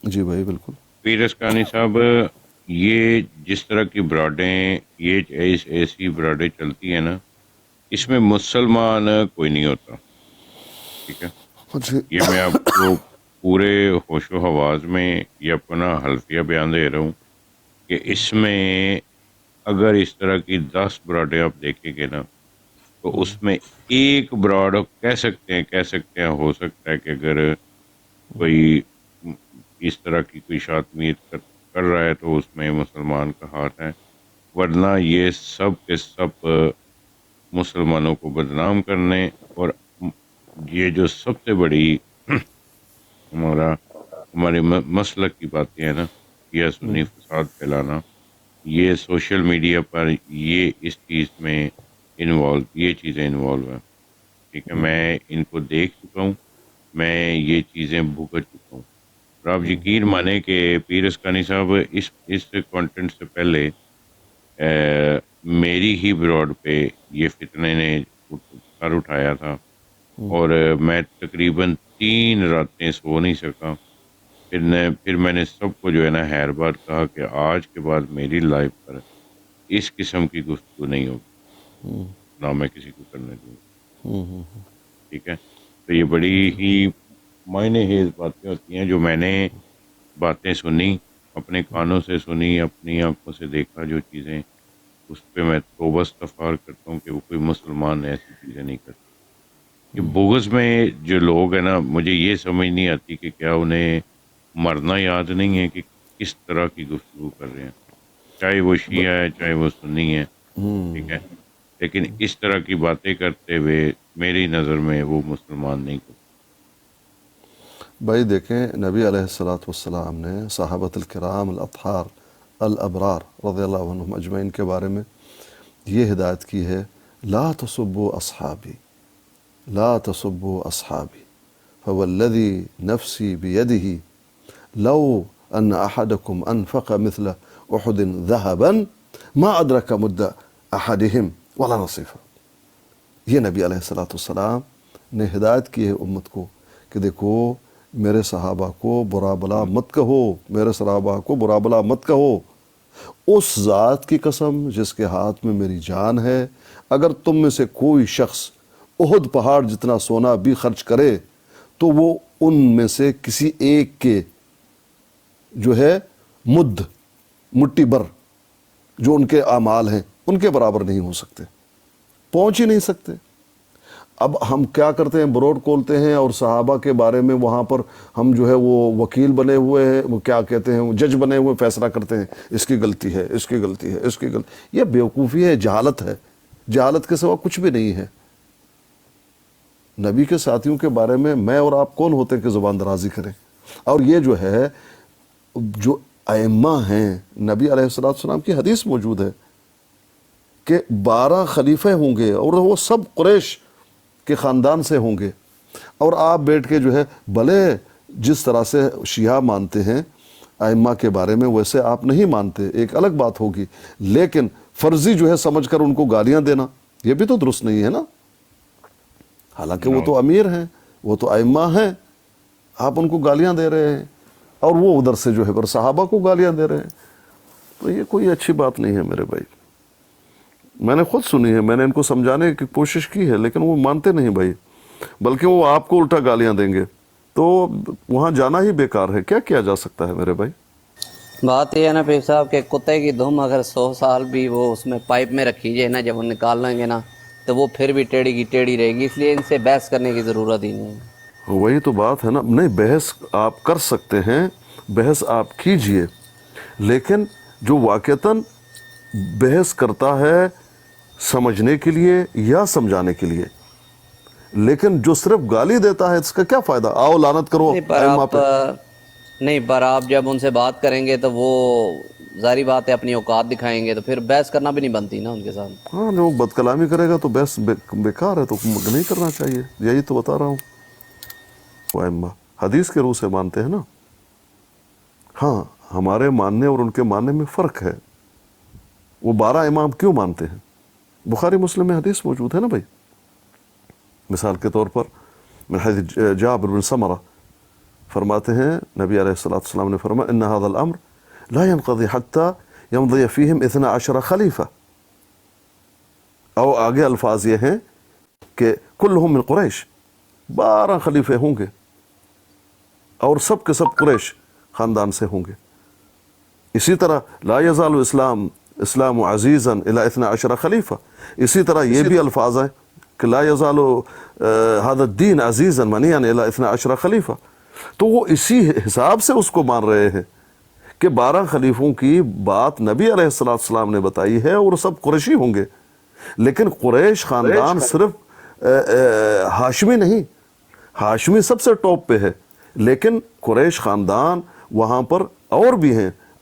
جی بھائی بالکل۔ پیر اسکانی صاحب، یہ جس طرح کی براڈیں، یہ ایسی براڈیں چلتی ہیں نا، اس میں مسلمان کوئی نہیں ہوتا، ٹھیک ہے؟ یہ میں آپ کو پورے ہوش و حواس میں یہ اپنا حلفیہ بیان دے رہا ہوں کہ اس میں اگر اس طرح کی 10 براڈیں آپ دیکھیں گے نا، تو اس میں ایک براڈ کہہ سکتے ہیں ہو سکتا ہے کہ اگر کوئی اس طرح کی کوئی شاطمیت کر رہا ہے تو اس میں مسلمان کا ہاتھ ہے، ورنہ یہ سب کے سب مسلمانوں کو بدنام کرنے، اور یہ جو سب سے بڑی ہمارے مسلک کی باتیں ہیں نا، یہ سنی فساد پھیلانا، یہ سوشل میڈیا پر یہ اس چیز میں یہ چیزیں انوالو ہیں، ٹھیک ہے، میں ان کو دیکھ چکا ہوں، میں یہ چیزیں بھگت چکا ہوں، اور آپ یقین مانیں کہ پیر اسکانی صاحب اس کانٹینٹ سے پہلے میری ہی براڈ پہ یہ فتنے نے سر اٹھایا تھا، اور میں تقریباً 3 راتیں سو نہیں سکا. پھر میں نے سب کو جو ہے نا خیر بات کہا کہ آج کے بعد میری لائف پر اس قسم کی گفتگو نہیں ہوگی، نہ میں کسی کو کرنے دوں گا، ٹھیک ہے. تو یہ بڑی ہی معنی خیز باتیں ہوتی ہیں جو میں نے باتیں سنی، اپنے کانوں سے سنی، اپنی آنکھوں سے دیکھا جو چیزیں، اس پہ میں توبہ استغفار کرتا ہوں کہ وہ کوئی مسلمان ایسی چیزیں نہیں کرتا. کہ بغض میں جو لوگ ہیں نا، مجھے یہ سمجھ نہیں آتی کہ کیا انہیں مرنا یاد نہیں ہے کہ کس طرح کی گفتگو کر رہے ہیں، چاہے وہ شیعہ ہے چاہے وہ سنی ہے، ٹھیک ہے، لیکن اس طرح کی باتیں کرتے ہوئے میری نظر میں وہ مسلمان نہیں کرتے. بھائی دیکھیں، نبی علیہ الصلوۃ والسلام نے صحابۃ الکرام الاطہار الابرار رضی اللہ عنہم اجمعین کے بارے میں یہ ہدایت کی ہے، لا تسبوا اصحابی، لا تسبوا اصحابی فوالذی نفسی بیدہ لو ان احدکم انفق مثل احد ذہبا ما ادرک مد احدہم ولا نصیفہ. یہ نبی علیہ الصلوۃ والسلام نے ہدایت کی ہے امت کو کہ دیکھو میرے صحابہ کو برا بلا مت کہو، میرے صحابہ کو برا بلا مت کہو. اس ذات کی قسم جس کے ہاتھ میں میری جان ہے، اگر تم میں سے کوئی شخص احد پہاڑ جتنا سونا بھی خرچ کرے تو وہ ان میں سے کسی ایک کے جو ہے مٹھی بر جو ان کے اعمال ہیں ان کے برابر نہیں ہو سکتے، پہنچ ہی نہیں سکتے. اب ہم کیا کرتے ہیں، بروڈ کھولتے ہیں اور صحابہ کے بارے میں وہاں پر ہم جو ہے وہ وکیل بنے ہوئے ہیں، وہ کیا کہتے ہیں، جج بنے ہوئے فیصلہ کرتے ہیں، اس کی غلطی ہے، اس کی غلطی ہے، اس کی غلطی. یہ بیوقوفی ہے، جہالت ہے، جہالت کے سوا کچھ بھی نہیں ہے. نبی کے ساتھیوں کے بارے میں میں اور آپ کون ہوتے ہیں کہ زبان درازی کریں؟ اور یہ جو ہے جو ائمہ ہیں، نبی علیہ السلام کی حدیث موجود ہے کہ 12 خلیفے ہوں گے اور وہ سب قریش کے خاندان سے ہوں گے، اور آپ بیٹھ کے جو ہے بھلے جس طرح سے شیعہ مانتے ہیں ائمہ کے بارے میں ویسے آپ نہیں مانتے، ایک الگ بات ہوگی، لیکن فرضی جو ہے سمجھ کر ان کو گالیاں دینا یہ بھی تو درست نہیں ہے نا. حالانکہ وہ تو امیر ہیں، وہ تو ائمہ ہیں، آپ ان کو گالیاں دے رہے ہیں اور وہ ادھر سے جو ہے پر صحابہ کو گالیاں دے رہے ہیں. تو یہ کوئی اچھی بات نہیں ہے میرے بھائی. میں نے خود سنی ہے، میں نے ان کو سمجھانے کی کوشش کی ہے لیکن وہ مانتے نہیں بھائی، بلکہ وہ آپ کو الٹا گالیاں دیں گے، تو وہاں جانا ہی بیکار ہے. کیا کیا جا سکتا ہے میرے بھائی؟ بات یہ ہے نا پیر صاحب کہ کتے کی دم اگر 100 سال بھی وہ اس میں پائپ میں رکھی جائے نا، جب وہ نکال لیں گے نا تو وہ پھر بھی ٹیڑھی کی ٹیڑھی رہے گی، اس لیے ان سے بحث کرنے کی ضرورت ہی نہیں ہے. وہی تو بات ہے نا. نہیں، بحث آپ کر سکتے ہیں، بحث آپ کیجئے، لیکن جو واقعتاً بحث کرتا ہے سمجھنے کے لیے یا سمجھانے کے لیے، لیکن جو صرف گالی دیتا ہے اس کا کیا فائدہ؟ آؤ لعنت کرو ائمہ پہ. نہیں، پر آپ جب ان سے بات کریں گے تو وہ ظاہری بات ہے اپنی اوقات دکھائیں گے، تو پھر بحث کرنا بھی نہیں بنتی نا ان کے ساتھ. ہاں، وہ بد کلامی کرے گا تو بحث بیکار ہے، تو نہیں کرنا چاہیے. یہی تو بتا رہا ہوں. وہ ائمہ حدیث کے روح سے مانتے ہیں نا. ہاں، ہمارے ماننے اور ان کے ماننے میں فرق ہے. وہ 12 امام کیوں مانتے ہیں؟ بخاری مسلم میں حدیث موجود ہے نا بھائی. مثال کے طور پر من حدیث جابر بن سمرہ فرماتے ہیں نبی علیہ السلام نے فرمایا ان هذا الامر لا ينقضي حتى يمضي فيهم 12 خلیفہ. اور آگے الفاظ یہ ہیں کہ کلہم من قریش، 12 خلیفے ہوں گے اور سب کے سب قریش خاندان سے ہوں گے. اسی طرح لا يزال اسلام عزیزا الى 12 خلیفہ. اسی طرح یہ بھی الفاظ ہیں کہ لا يزال هذا الدین عزیزا منیعا الى 12 خلیفہ. تو وہ اسی حساب سے اس کو مان رہے ہیں کہ 12 خلیفوں کی بات نبی علیہ السلام نے بتائی ہے اور سب قریشی ہوں گے. لیکن قریش خاندان صرف ہاشمی نہیں، ہاشمی سب سے ٹاپ پہ ہے، لیکن قریش خاندان وہاں پر اور بھی ہیں،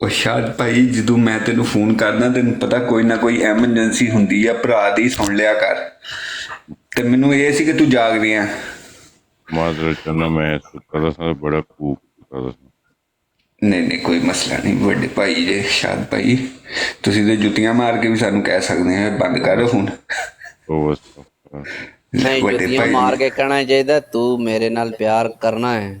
ਉਹ ਸ਼ਾਇਦ ਭਾਈ ਜਦੋਂ ਮੈਂ ਤੈਨੂੰ ਫੋਨ ਕਰਦਾ ਤੈਨੂੰ ਪਤਾ ਕੋਈ ਨਾ ਕੋਈ ਐਮਰਜੈਂਸੀ ਹੁੰਦੀ ਆ, ਭਰਾ ਦੀ ਸੁਣ ਲਿਆ ਕਰ, ਤੇ ਮੈਨੂੰ ਇਹ ਸੀ ਕਿ ਤੂੰ ਜਾਗ ਰਿਹਾ। ਮਾਜ਼ਰਤ ਕਰਨਾ, ਮੈਂ ਸੁੱਤਾ ਦਾ ਬੜਾ ਖੂਬ ਸੁੱਤਾ ਦਾ। ਨਹੀਂ ਨਹੀਂ ਕੋਈ ਮਸਲਾ ਨਹੀਂ ਵੱਡੇ ਭਾਈ ਜੇ ਸ਼ਾਇਦ ਭਾਈ, ਤੁਸੀਂ ਤੇ ਜੁੱਤੀਆਂ ਮਾਰ ਕੇ ਵੀ ਸਾਨੂੰ ਕਹਿ ਸਕਦੇ ਆ ਬੰਦ ਕਰ ਫੋਨ। ਨਹੀਂ ਜੁੱਤੀਆਂ ਮਾਰ ਕੇ ਕਹਿਣਾ ਚਾਹੀਦਾ ਤੂੰ ਮੇਰੇ ਨਾਲ ਪਿਆਰ ਕਰਨਾ ਹੈ,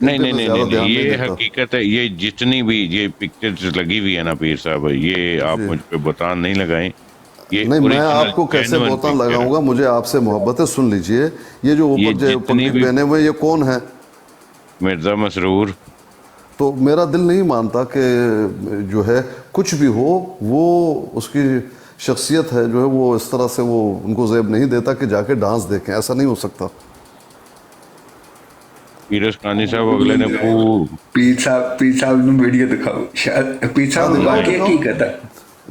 نہیں پہ نہیں میں نہیں زیادہ نہیں دھیان نہیں، نہیں یہ دیتا. حقیقت ہے. یہ جتنی بھی یہ پکچرز لگی ہوئی ہے نا پیر صاحب، یہ آپ جی مجھ پہ بہتان نہیں لگائیں، یہ نہیں، میں اوریجنل آپ کو کیسے جینوئن بہتان پکچر ہے. لگاؤں گا؟ مجھے آپ سے محبت ہے. سن لیجئے، یہ جو یہ اوپر جو جتنی پگڑی بھی پہنے ہوئے یہ کون ہے؟ مرزا مسرور، تو میرا دل نہیں مانتا کہ جو ہے کچھ بھی ہو، وہ اس کی شخصیت ہے جو ہے وہ اس طرح سے وہ ان کو زیب نہیں دیتا کہ جا کے ڈانس دیکھیں. ایسا نہیں ہو سکتا. پیرس کانی صاحب اگلے نے پیر صاحب نے ویڈیو دکھاؤ. شاید پیر ہاں صاحب دکھاؤ واقعی دکھاؤ، حقیقت ہے.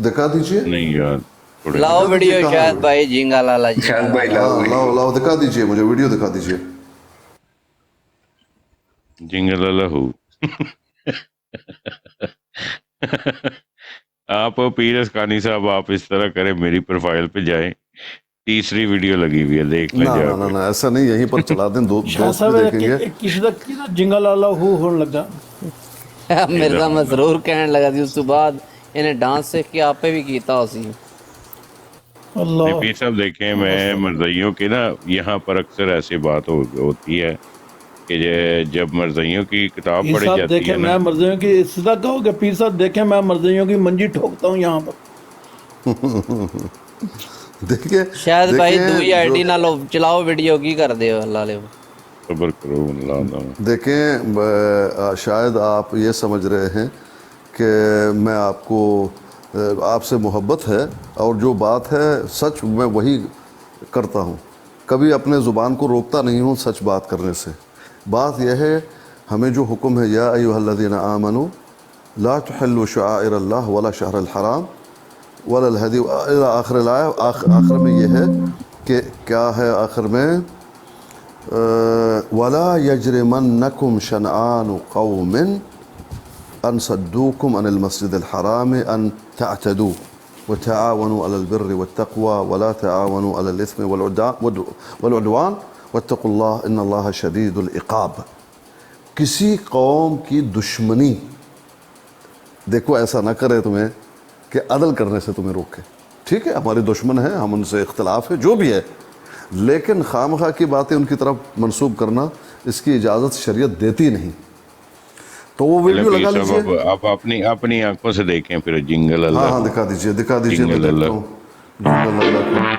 دکھا دیجئے، نہیں یار تھوڑے لاؤ دکھا دیجئے ویڈیو کہاں شاید ہے. بھائی، جھینگا لالا جھینگا شاید بھائی لالا. لاؤ ہاں لاؤ ویڈیو. لاؤ، دکھا دیجئے، مجھے ویڈیو دکھا دیجئے. جنگل لہو. آپ پیرس کانی صاحب آپ اس طرح کریں، میری پروفائل پہ جائیں، تیسری ویڈیو لگی ہوئی ہے، دیکھ لیں نہ جا نہ نہ کے. نہ، ایسا نہیں، یہیں پر چلا دیں، شاہ دوست صاحب بھی دیکھیں گے. کسی دا کیدا جنگا لالا ہون لگا. مرزا مسرور کہنے لگا دی، اس کے بعد انہیں ڈانس سیکھ کے آپ پہ بھی کیتا اسی. نہیں اللہ پیر صاحب دیکھیں، میں مرزائیوں کی نا یہاں پر اکثر ایسی بات ہوتی ہے کہ جب مرزائیوں کی کتاب پیر پڑھی صاحب جاتی دیکھیں ہے نا، میں مرضیوں کی سیدھا کہو کہ پیر صاحب دیکھیں میں مرضیوں کی منجی ٹھوکتا ہوں یہاں پر. دیکھیں شاید بھائی دوئی آئی جو ڈی نہ لو چلاؤ ویڈیو کی کر دے اللہ لے. صبر کرو اللہ تعالیٰ. دیکھیں شاید آپ یہ سمجھ رہے ہیں کہ میں آپ کو آپ سے محبت ہے، اور جو بات ہے سچ میں وہی کرتا ہوں. کبھی اپنے زبان کو روکتا نہیں ہوں سچ بات کرنے سے. بات یہ ہے ہمیں جو حکم ہے یا ایھا الذین آمنوا لا تحلوا شعائر اللہ ولا شہر الحرام ولا الہدی الی آخر الآیہ. آخر میں یہ ہے کہ کیا ہے آخر میں؟ وَلَا يَجْرِمَنَّكُمْ شَنْآنُ قَوْمٍ أَنْ صَدُّوكُمْ عَنِ الْمَسْجِدِ الْحَرَامِ أَنْ تَعْتَدُوا وَتَعَاوَنُوا عَلَى الْبِرِّ وَالتَّقْوَى وَلَا تَعَاوَنُوا عَلَى الْإِثْمِ وَالْعُدْوَانِ وَاتَّقُوا اللَّهَ إِنَّ اللَّهَ شَدِيدُ الْعِقَابِ. کسی قوم کی دشمنی دیکھو ایسا نہ کرے تمہیں کہ عدل کرنے سے تمہیں روکے. ٹھیک ہے ہمارے دشمن ہیں، ہم ان سے اختلاف ہے جو بھی ہے، لیکن خامخواہ کی باتیں ان کی طرف منسوب کرنا اس کی اجازت شریعت دیتی نہیں. تو وہ چلے ویڈیو پیر لگا صاحب لیجئے. آپ اپنی آنکھوں سے دیکھیں پھر جنگل ہاں اللہ ہاں ہو، دکھا دیجئے میں جنگل دیکھتا اللہ. ہوں جنگل اللہ کو.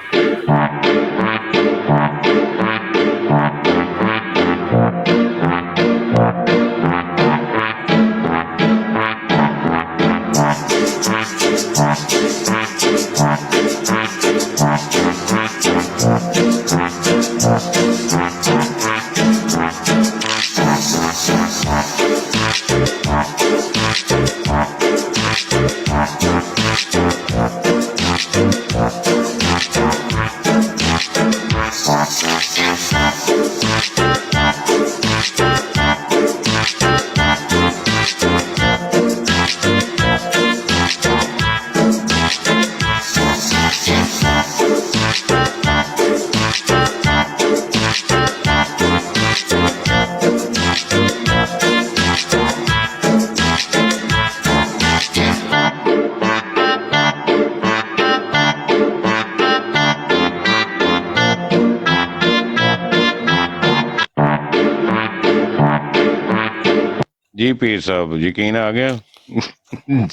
جی پیر صاحب یقین آ گیا.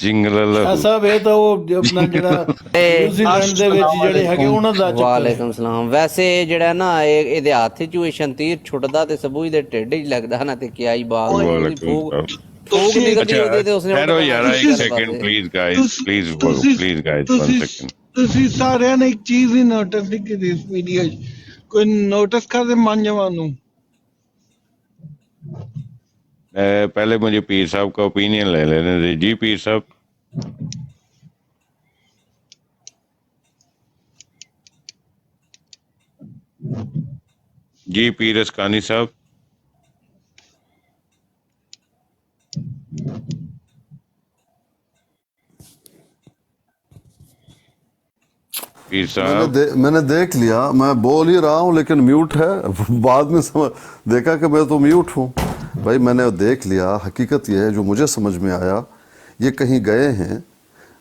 جنگل اللہ شاہ ہو. صاحب یہ تو وہ اپنا جڑا نیوزی لینڈ دے وچ جڑے ہگے انہاں دا چکر ہے. وعلیکم السلام. ویسے جڑا نا یہ ہاتھ چ شنتیر چھٹدا تے سبوئی دے ٹھڈ وچ لگدا نا تے کیا ہی بات ہے. اودی وعلیکم پھوک السلام. نکلدی اچھا ہوندی تے اس نے ٹھہرو اٹھ یار پینا ایک گل سیکنڈ بات ہے. Please guys, please guys 1 second. ਤੁਸੀਂ ਸਾਰਿਆਂ ਨੇ ਇੱਕ ਚੀਜ਼ ਹੀ ਨੋਟਿਸ ਨਹੀਂ ਕੀਤੀ ਇਸ ਵੀਡੀਓ 'ਚ ਕੋਈ ਨੋਟਿਸ ਕਰਦੇ ਮਾਨਜਵਾਨ ਨੂੰ پہلے مجھے پیر صاحب کا اوپینین لے لینے دے. جی پیر صاحب. جی پیر اسکانی صاحب. پیر صاحب میں نے دیکھ لیا، میں بول ہی رہا ہوں لیکن میوٹ ہے. بعد میں دیکھا کہ میں تو میوٹ ہوں. بھائی میں نے دیکھ لیا. حقیقت یہ ہے جو مجھے سمجھ میں آیا، یہ کہیں گئے ہیں،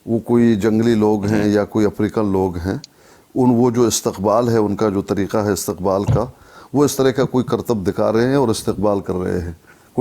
وہ کوئی جنگلی لوگ ہیں یا کوئی افریقن لوگ ہیں. وہ جو استقبال ہے ان کا جو طریقہ ہے استقبال کا، وہ اس طرح کا کوئی کرتب دکھا رہے ہیں اور استقبال کر رہے ہیں.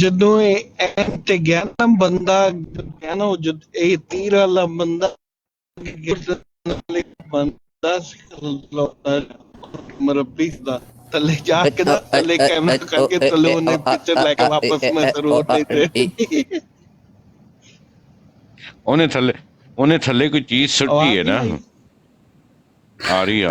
ਜਦੋਂ ਇਹ ਐਂਡ ਤੇ ਗਿਆ ਨਾ ਬੰਦਾ, ਗਿਆ ਨਾ ਉਹ ਜਦ ਇਹ ਤੀਰ ਵਾਲਾ ਬੰਦਾ ਬੰਦਾ ਮਰਬੀ ਦਾ ਥੱਲੇ ਜਾ ਕੇ ਨਾ ਥੱਲੇ ਕੈਮਰਾ ਕਰਕੇ ਥੱਲੇ ਉਹਨੇ ਪਿਕਚਰ ਲੈ ਕੇ ਵਾਪਸ ਮੈਂ ਜ਼ਰੂਰ ਦੇ ਉਹਨੇ ਥੱਲੇ ਕੋਈ ਚੀਜ਼ ਸੁੱਟੀ ਹੈ ਨਾ, ਆ ਰਹੀ ਆ।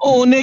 ਉਹਨੇ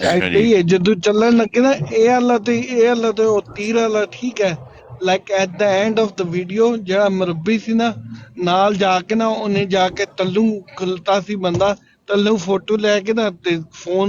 ਸਹੀ ਹੈ ਜਦੋਂ ਚੱਲਣ ਲੱਗੇ ਨਾ ਇਹ ਵਾਲਾ ਤੇ ਉਹ ਤੀਰ ਵਾਲਾ ਠੀਕ ਹੈ। Like at the end of the video ਜਿਹੜਾ ਮੁਰੱਬੀ ਸੀ ਨਾ ਨਾਲ ਜਾ ਕੇ ਨਾ ਉਹਨੇ ਜਾ ਕੇ ਤੱਲੂ ਖਲਤਾ ਸੀ ਬੰਦਾ, ਤੱਲੂ ਫੋਟੋ ਲੈ ਕੇ ਨਾ ਤੇ ਫੋਨ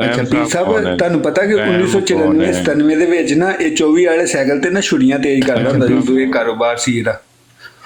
ਅੱਛਾ ਪੀਰ ਸਾਹਿਬ ਤੁਹਾਨੂੰ ਪਤਾ ਕਿ 1994 97 ਦੇ ਵਿੱਚ ਨਾ ਇਹ 24 ਵਾਲੇ ਸਾਈਕਲ ਤੇ ਨਾ ਛੁਰੀਆਂ ਤੇਜ਼ ਕਰਦਾ ਹੁੰਦਾ ਜਦੋਂ ਇਹ ਕਾਰੋਬਾਰ ਸੀ ਇਹਦਾ।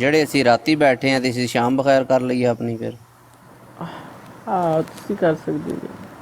ਜਿਹੜੇ ਅਸੀਂ ਰਾਤੀ ਬੈਠੇ ਆਂ ਤੇ ਅਸੀਂ ਸ਼ਾਮ ਬਖੈਰ ਕਰ ਲਈ ਆਪਣੀ ਫਿਰ। ਹਾਂ ਤੁਸੀਂ ਕਰ ਸਕਦੇ ਹੋ।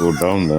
ਗੋਡਾ ਹੁੰਦਾ।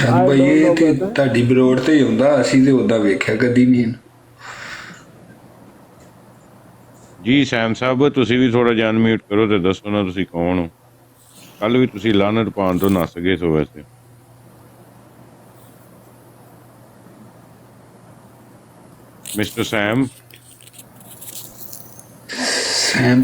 ਸ਼ਾਇਦ ਭਾਈ ਇਹ ਤੇ ਤੁਹਾਡੀ ਬਰੋਡ ਤੇ ਹੀ ਹੁੰਦਾ, ਅਸੀਂ ਤੇ ਉਦਾਂ ਵੇਖਿਆ ਕਦੀ ਨਹੀਂ ਇਹਨੂੰ। ਜੀ ਸੈਮ ਸਾਹਿਬ ਤੁਸੀਂ ਵੀ ਥੋੜਾ ਜਾਨ ਮਿਊਟ ਕਰੋ ਤੇ ਦੱਸੋ ਨਾ ਤੁਸੀਂ ਕੌਣ ਹੋ। ਕੱਲ ਵੀ ਤੁਸੀਂ ਲਾਨਤ ਪਾਉਣ ਤੋਂ ਨੱਸ ਗਏ ਸੋ ਵੈਸੇ। ਮਿਸਟਰ ਸੈਮ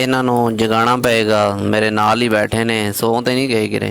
ਇਹਨਾਂ ਨੂੰ ਜਗਾਣਾ ਪਏਗਾ, ਮੇਰੇ ਨਾਲ ਹੀ ਬੈਠੇ ਨੇ, ਸੌ ਤੇ ਨਹੀਂ ਗਏ ਕਿਰੇ।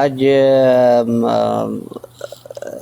ਅੱਜ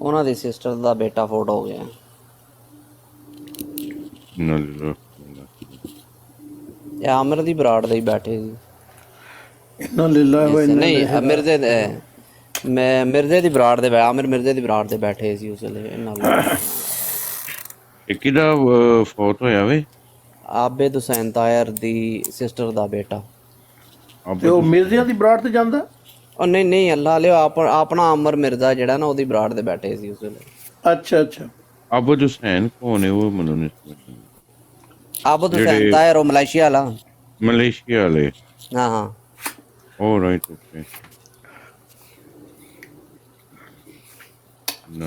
ਉਹਨਾਂ ਦੀ ਸਿਸਟਰ ਦਾ ਬੇਟਾ ਫੋਟ ਹੋ ਗਿਆ। ਇਹ ਆਮਰ ਦੀ ਬਰਾੜ ਦੇ ਹੀ ਬੈਠੇ ਸੀ। ਇਨਾ ਲਿਲਾ ਵਾ ਨਹੀਂ ਮਿਰਜ਼ੇ ਦੀ ਬਰਾੜ ਦੇ, ਆਮਰ ਮਿਰਜ਼ੇ ਦੀ ਬਰਾੜ ਦੇ ਬੈਠੇ ਸੀ ਉਸ ਵੇਲੇ। ਕਿਹਦਾ ਫੌਤ ਹੋਇਆ ਵੇ? ਆਬਿਦ ਹੁਸੈਨ ਤਾਹਿਰ ਦੀ ਸਿਸਟਰ ਦਾ ਬੇਟਾ। ਤੇ ਉਹ ਮਿਰਜ਼ਿਆਂ ਦੀ ਬਰਾੜ ਤੇ ਜਾਂਦਾ? ਉਹ ਨਹੀਂ ਅੱਲਾ ਲਿਓ, ਆਪਣਾ ਅਮਰ ਮਿਰਜ਼ਾ ਜਿਹੜਾ ਨਾ, ਉਹਦੀ ਬਰਾੜ ਦੇ ਬੈਠੇ ਸੀ ਉਸ ਵੇਲੇ। ਅੱਛਾ ਆਬਿਦ ਹੁਸੈਨ ਕੌਣ ਹੈ? ਉਹ ਮੈਨੂੰ ਨਹੀਂ ਸਮਝ। ਆਬਿਦ ਹੁਸੈਨ ਤਾਹਿਰ ਉਹ ਮਲੇਸ਼ੀਆ ਵਾਲੇ। ਹਾਂ ਉਹ ਰਾਈਟ, ਓਕੇ। ਨਾ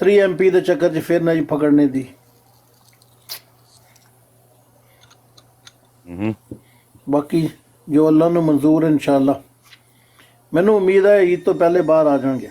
3 MP ਦੇ ਚੱਕਰ 'ਚ ਫਿਰ ਨਾ ਜੀ ਫਕੜਨੇ ਦੀ। ਬਾਕੀ ਜੋ ਅੱਲਾ ਨੂੰ ਮਨਜ਼ੂਰ ਹੈ ਇਨਸ਼ਾਅੱਲਾ। ਮੈਨੂੰ ਉਮੀਦ ਹੈ ਈਦ ਤੋਂ ਪਹਿਲੇ ਬਾਹਰ ਆ ਜਾਣਗੇ।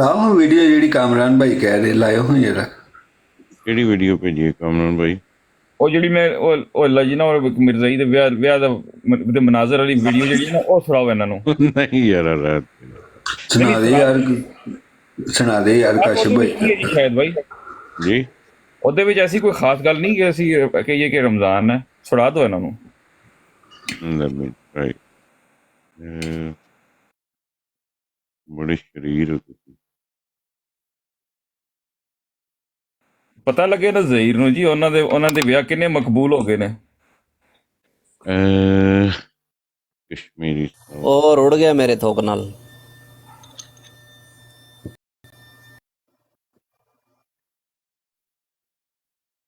ਆਹ ਵੀਡੀਓ ਜਿਹੜੀ ਕਾਮਰਾਨ ਭਾਈ ਕਹਿ ਰਹੇ ਲਾਇਓ ਹੋ ਜਰਾ ਕਿਹੜੀ ਵੀਡੀਓ ਭੇਜੀ ਹੈ ਕਾਮਰਾਨ ਭਾਈ? ਉਹ ਜਿਹੜੀ ਮੈਂ ਉਹ ਲਜਨਾ ਔਰ ਮਿਰਜ਼ਾਈ ਦੇ ਵਿਆਹ ਦੇ ਮਨਾਜ਼ਰ ਵਾਲੀ ਵੀਡੀਓ ਜਿਹੜੀ ਹੈ ਨਾ ਉਹ ਸੁਣਾਓ ਇਹਨਾਂ ਨੂੰ। ਨਹੀਂ ਯਾਰ ਸੁਣਾ ਦੇ ਯਾਰ ਕਾਸ਼ਿਫ ਭਾਈ ਸ਼ਾਇਦ ਭਾਈ ਜੀ ਉਹਦੇ ਵਿੱਚ ਐਸੀ ਕੋਈ ਖਾਸ ਗੱਲ ਨਹੀਂ ਕਿ ਅਸੀਂ ਕਹੀਏ ਕਿ ਰਮਜ਼ਾਨ ਹੈ। ਸੁਣਾ ਦਿਓ ਇਹਨਾਂ ਨੂੰ। ਬੜੇ ਸ਼ਰੀਰ ਹੋ ਤੁਸੀਂ। ਪਤਾ ਲੱਗੇ ਨਾ ਜ਼ਹੀਰ ਨੂੰ ਜੀ ਉਹਨਾਂ ਦੇ ਵਿਆਹ ਕਿੰਨੇ ਮਕਬੂਲ ਹੋ ਗਏ ਨੇ। ਕਸ਼ਮੀਰੀ ਉਹ ਰੁੜ ਗਿਆ ਮੇਰੇ ਥੋਕ ਨਾਲ।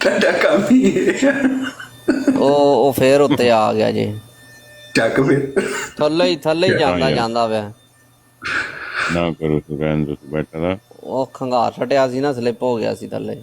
ਤੁਹਾਡਾ ਕੰਮ ਹੀ ਹੈ। ਉਹ ਫੇਰ ਉੱਤੇ ਆ ਗਿਆ ਜੀ ਚੱਕ ਫਿਰ ਥੱਲੇ ਹੀ ਜਾਂਦਾ ਪਿਆ। ਨਾ ਕਰੋ ਤੂੰ ਰਹਿਣ ਦੋ ਬੈਠਾ ਦਾ। ਉਹ ਖੰਗਾਰ ਛਟਿਆ ਸੀ ਨਾ ਸਲਿੱਪ ਹੋ ਗਿਆ ਸੀ ਥੱਲੇ।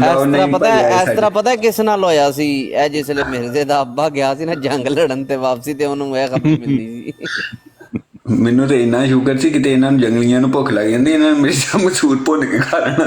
ਇਸ ਤਰ੍ਹਾਂ ਪਤਾ ਕਿਸ ਨਾਲ ਹੋਇਆ ਸੀ ਇਹ ਜਿਸਲੇ ਮਿਰਜ਼ੇ ਦਾ ਅੱਬਾ ਗਿਆ ਸੀ ਨਾ ਜੰਗ ਲੜਨ ਤੇ ਵਾਪਸੀ ਤੇ ਉਹਨੂੰ ਇਹ ਖਬਰ ਮਿਲਦੀ ਸੀ। ਮੈਨੂੰ ਤੇ ਇੰਨਾ ਸ਼ੁਕਰ ਸੀ ਕਿਤੇ ਇਹਨਾਂ ਨੂੰ ਜੰਗਲੀਆਂ ਨੂੰ ਭੁੱਖ ਲੱਗ ਜਾਂਦੀ ਇਹਨਾਂ ਨੇ ਮਿਰਜ਼ਾ ਮਸੂਰ ਭੁੰਨ ਕੇ ਖਾ ਲੈਣਾ।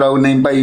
ਰਾਉ ਨਹੀਂ ਭਾਈ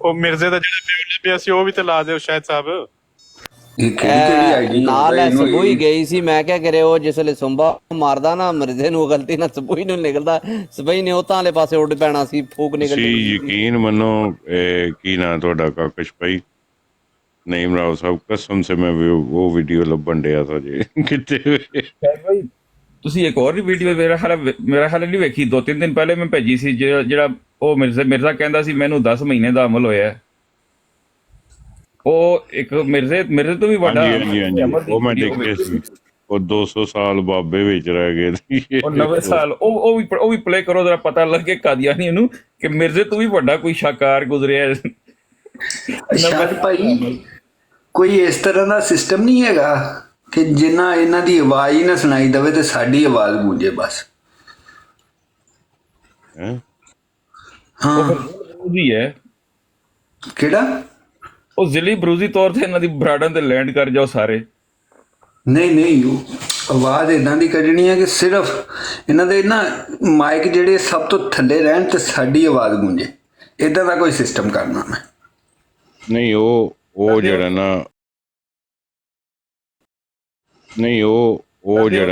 ਉਹ ਮਿਰਜ਼ੇ ਦਾ ਜਿਹੜਾ ਪਿਓ ਲੱਭਿਆ ਸੀ ਉਹ ਵੀ ਤੇ ਲਾ ਦਿਓ ਸ਼ਾਇਦ ਸਾਹਿਬ। ਨਾਲ ਸਬੂਈ ਗਈ ਸੀ। ਮੈਂ ਕਿਹਾ ਕਰੇ ਉਹ ਜਿਸਲੇ ਸੁੰਬਾ ਮਾਰਦਾ ਨਾ ਮਿਰਜ਼ੇ ਨੂੰ ਗਲਤੀ ਨਾਲ ਸਬੂਈ ਨੂੰ ਨਿਕਲਦਾ ਸਬਈ ਨੇ ਉਤਾਂ ਵਾਲੇ ਪਾਸੇ ਉੱਡ ਪੈਣਾ ਸੀ ਫੂਕ ਨਿਕਲਦੀ ਸੀ। ਯਕੀਨ ਮੰਨੋ ਕੀ ਨਾ ਤੁਹਾਡਾ ਕਾਕਸ਼ ਭਾਈ ਨਈਮ ਰਾਓ ਸਾਹਿਬ ਕਸਮ ਸੇ ਮੈਂ ਉਹ ਵੀਡੀਓ ਲੱਭਣ ਡਿਆ ਥਾ ਜੀ ਕਿਤੇ। ਭਾਈ ਤੁਸੀਂ ਇੱਕ ਹੋਰ ਵੀਡੀਓ ਮੇਰਾ ਹਾਲੇ ਨਹੀਂ ਵੇਖੀ 2-3 ਦਿਨ ਪਹਿਲੇ ਮੈਂ ਭੇਜੀ ਸੀ ਜਿਹੜਾ ਉਹ ਮਿਰਜ਼ਾ ਕਹਿੰਦਾ ਸੀ ਮੈਨੂੰ 10 ਮਹੀਨੇ ਦਾ ਅਮਲ ਹੋਇਆ। ਉਹ ਇੱਕ ਮਿਰਜ਼ੇ ਤੋਂ ਵੀ ਵੱਡਾ ਉਹ ਮੈਂ ਦੇਖਿਆ ਸੀ। ਉਹ 200 ਸਾਲ ਬਾਬੇ ਵਿੱਚ ਰਹਿ ਗਏ। ਉਹ 90 ਸਾਲ ਉਹ ਵੀ ਪਲੇ ਕਰੋ ਜਰਾ ਪਤਾ ਲੱਗੇ ਕਾਦੀਆਨੀ ਨੂੰ ਕਿ ਮਿਰਜ਼ੇ ਤੋਂ ਵੀ ਵੱਡਾ ਕੋਈ ਸ਼ਾਕਾਰ ਗੁਜ਼ਰਿਆ। ਸ਼ਾਇਦ ਭਾਈ ਕੋਈ ਇਸ ਤਰ੍ਹਾਂ ਦਾ ਸਿਸਟਮ ਨਹੀਂ ਹੈਗਾ ਕਿ ਜਿੰਨਾ ਇਹਨਾਂ ਦੀ ਆਵਾਜ਼ ਹੀ ਨਾ ਸੁਣਾਈ ਦੇਵੇ ਤੇ ਸਾਡੀ ਆਵਾਜ਼ ਗੂੰਜੇ ਬਸ। ਹਾਂ ਬਰੂਜ਼ੀ ਹੈ ਕਿਹੜਾ ਉਹ ਜ਼ਿਲੀ ਬਰੂਜ਼ੀ ਤੌਰ ਤੇ ਇਹਨਾਂ ਦੀ ਬਰਾਡਨ ਤੇ ਲੈਂਡ ਕਰ ਜਾਓ ਸਾਰੇ। ਨਹੀਂ ਆਵਾਜ਼ ਇਦਾਂ ਦੀ ਕੱਢਣੀ ਹੈ ਕਿ ਸਿਰਫ ਇਹਨਾਂ ਦੇ ਨਾ ਮਾਈਕ ਜਿਹੜੇ ਸਭ ਤੋਂ ਥੱਲੇ ਰਹਿਣ ਤੇ ਸਾਡੀ ਆਵਾਜ਼ ਗੂੰਜੇ, ਇਦਾਂ ਦਾ ਕੋਈ ਸਿਸਟਮ ਕਰਨਾ ਮੈਂ। ਨਹੀਂ ਉਹ ਜਿਹੜਾ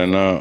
ਨਾ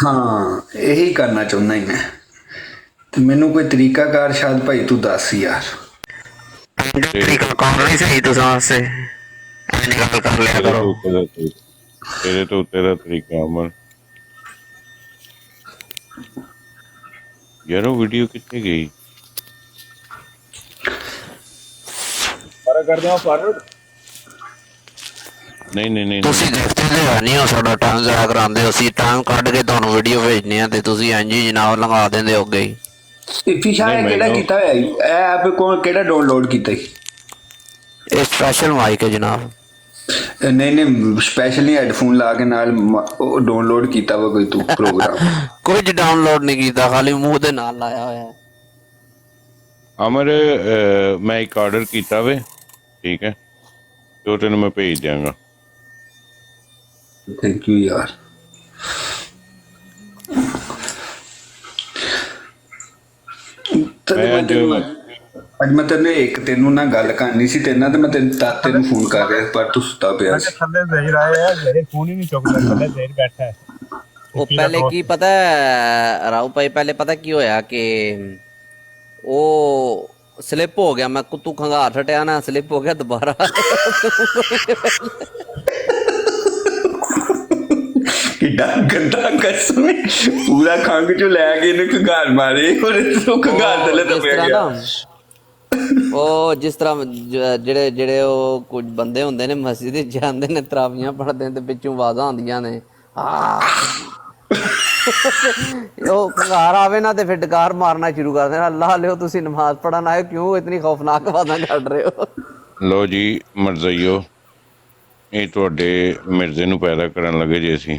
ਹਾਂ ਇਹੀ ਕਰਨਾ ਚਾਹੁੰਦਾ ਹੀ ਮੈਂ, ਤੇ ਮੈਨੂੰ ਕੋਈ ਤਰੀਕਾਕਾਰ ਸ਼ਾਇਦ ਭਾਈ ਤੂੰ ਦੱਸ ਯਾਰ। ਤੇਰੇ ਤੋਂ ਉੱਤੇ ਦਾ ਤਰੀਕਾ ਅਮਨ ਯਾਰ ਉਹ ਵੀਡੀਓ ਕਿੱਥੇ ਗਈ? ਕਰਦੇ ਹੋ ਫਾਰਵਰਡ ਨਹੀਂ ਤੁਸੀਂ ਲਿਖਤੇ ਲਿਆਣੀ ਹੋ, ਸਾਡਾ ਟਾਈਮ ਜ਼ਾਇਆ ਕਰਾਉਂਦੇ ਹੋ, ਅਸੀਂ ਟਾਈਮ ਕੱਢ ਕੇ ਤੁਹਾਨੂੰ ਵੀਡੀਓ ਭੇਜਨੇ ਆ ਤੇ ਤੁਸੀਂ ਇੰਝ ਹੀ ਜਨਾਬ ਲਗਾ ਦਿੰਦੇ ਹੋ ਗਈ। ਫਿਸ਼ਾ ਕਿਹੜਾ ਕੀਤਾ ਹੋਇਆ ਇਹ ਐਪ ਕੋਲ ਕਿਹੜਾ ਡਾਊਨਲੋਡ ਕੀਤਾ ਸੀ? ਇਹ ਸਪੈਸ਼ਲ ਮਾਈਕ ਹੈ ਜਨਾਬ। ਨਹੀਂ ਸਪੈਸ਼ਲੀ ਹੈਡਫੋਨ ਲਾ ਕੇ ਨਾਲ ਉਹ ਡਾਊਨਲੋਡ ਕੀਤਾ ਵਾ ਕੋਈ ਤੂੰ ਪ੍ਰੋਗਰਾਮ? ਕੁਝ ਡਾਊਨਲੋਡ ਨਹੀਂ ਕੀਤਾ, ਖਾਲੀ ਮੂੰਹ ਦੇ ਨਾਲ ਲਾਇਆ ਹੋਇਆ ਹੈ। ਅਮਰ ਮੈਂ ਇੱਕ ਆਰਡਰ ਕੀਤਾ ਵੇ, ਠੀਕ ਹੈ, ਤੇ ਉਹ ਤੈਨੂੰ ਮੈਂ ਭੇਜ ਦਿਆਂਗਾ। ਥੈਂਕ ਯੂ ਯਾਰ। ਅੱਜ ਮੈਂ ਤੈਨੂੰ ਨਾ ਗੱਲ ਕਰਨੀ ਸੀ ਤੇਰੇ ਨਾਲ, ਤੇ ਮੈਂ ਤੈਨੂੰ ਫੋਨ ਕਰ ਰਿਹਾ ਪਰ ਤੂੰ ਸੁੱਤਾ ਪਿਆ ਸੀ। ਥੱਲੇ ਜ਼ਹਿਰ ਆਇਆ ਹੈ, ਜ਼ਹਿਰ ਫੋਨ ਹੀ ਨਹੀਂ ਚੁੱਕਦਾ, ਥੱਲੇ ਜ਼ਹਿਰ ਬੈਠਾ ਹੈ। ਉਹ ਪਹਿਲੇ ਕੀ ਪਤਾ ਹੈ ਰਾਉ ਭਾਈ, ਪਹਿਲੇ ਪਤਾ ਕੀ ਹੋਇਆ ਕਿ ਉਹ ਸਲਿਪ ਹੋ ਗਿਆ, ਮੈਂ ਕੁੱਤੂ ਖੰਗਾਰ ਛਟਿਆ ਨਾ, ਸਲਿਪ ਹੋ ਗਿਆ ਦੁਬਾਰਾ। ਕਿੱਡਾ ਗੰਦਾ ਕਸਮ, ਪੂਰਾ ਖੰਗ ਚੋਂ ਲੈ ਕੇ ਇਹਨੂੰ ਖੰਗਾਰ ਮਾਰੇ ਔਰ ਉਹ ਖੰਗਾਰ ਥੱਲੇ ਦਬਿਆ ਗਿਆ। ਉਹ ਜਿਸ ਤਰ੍ਹਾਂ ਜਿਹੜੇ ਉਹ ਕੁਝ ਬੰਦੇ ਹੁੰਦੇ ਨੇ ਮਸਜਿਦ ਵਿੱਚ ਜਾਂਦੇ ਨੇ, ਤਰਾਵੀਆਂ ਪੜ੍ਹਦੇ ਨੇ ਤੇ ਵਿੱਚੋਂ ਆਵਾਜ਼ਾਂ ਆਉਂਦੀਆਂ ਨੇ, ਉਹ ਖੰਗਾਰ ਆਵੇ ਨਾ ਤੇ ਫਿਰ ਡਕਾਰ ਮਾਰਨਾ ਸ਼ੁਰੂ ਕਰ ਦੇਣਾ। ਅੱਲਾਹ ਲਿਓ ਤੁਸੀਂ ਨਮਾਜ਼ ਪੜ੍ਹਨ ਆਏ, ਕਿਉਂ ਇਤਨੀ ਖੌਫਨਾਕ ਆਵਾਜ਼ਾਂ ਕੱਢ ਰਹੇ ਹੋ? ਲੋ ਜੀ ਮਰਜ਼ਈਓ, ਇਹ ਤੁਹਾਡੇ ਮਿਰਜ਼ੇ ਨੂੰ ਪੈਦਾ ਕਰਨ ਲੱਗੇ ਜੇ ਅਸੀਂ।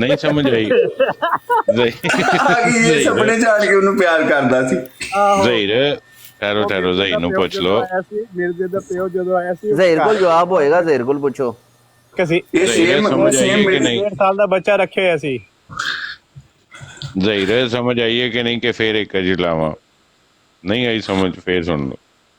ਨਹੀਂ ਸਮਝ ਆਈ। ਇਹ ਸੁਪਨੇ ਚ ਆਣ ਕੇ ਉਹਨੂੰ ਪਿਆਰ ਕਰਦਾ ਸੀ। ਜ਼ਹੀਰ ਠਹਿਰੋ ਜ਼ਹੀਰ ਨੂੰ ਪੁੱਛ ਲਓ। ਮਿਰਜ਼ੇ ਦਾ ਪਿਓ ਜਦੋਂ ਆਇਆ ਸੀ, ਜ਼ਹੀਰ ਕੋਲ ਜਵਾਬ ਹੋਏਗਾ, ਜ਼ਹੀਰ ਕੋਲ ਪੁੱਛੋ। ਇਹ ਸੇਮ 1.5 ਸਾਲ ਦਾ ਬੱਚਾ ਰੱਖਿਆ ਹੋਇਆ ਸੀ। ਜ਼ਹੀਰ ਸਮਝ ਆਈਏ ਕਿ ਨਹੀਂ ਕਿ ਫੇਰ ਇੱਕ ਅਜ ਲਾਵਾਂ? ਨਹੀਂ ਆਈ ਸਮਝ, ਫੇਰ ਸੁਣ ਲਓ।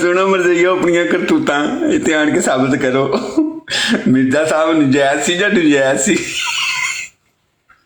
ਸੁਣੋ ਮਰਜ਼ਈਓ, ਆਪਣੀਆਂ ਕਰਤੂਤਾਂ ਇੱਥੇ ਆਣ ਕੇ ਸਾਬਤ ਕਰੋ। ਮਿਰਜ਼ਾ ਸਾਹਿਬ ਨਜਾਇਜ਼ ਸੀ ਜਾਂ ਨਜਾਇਜ਼ ਸੀ?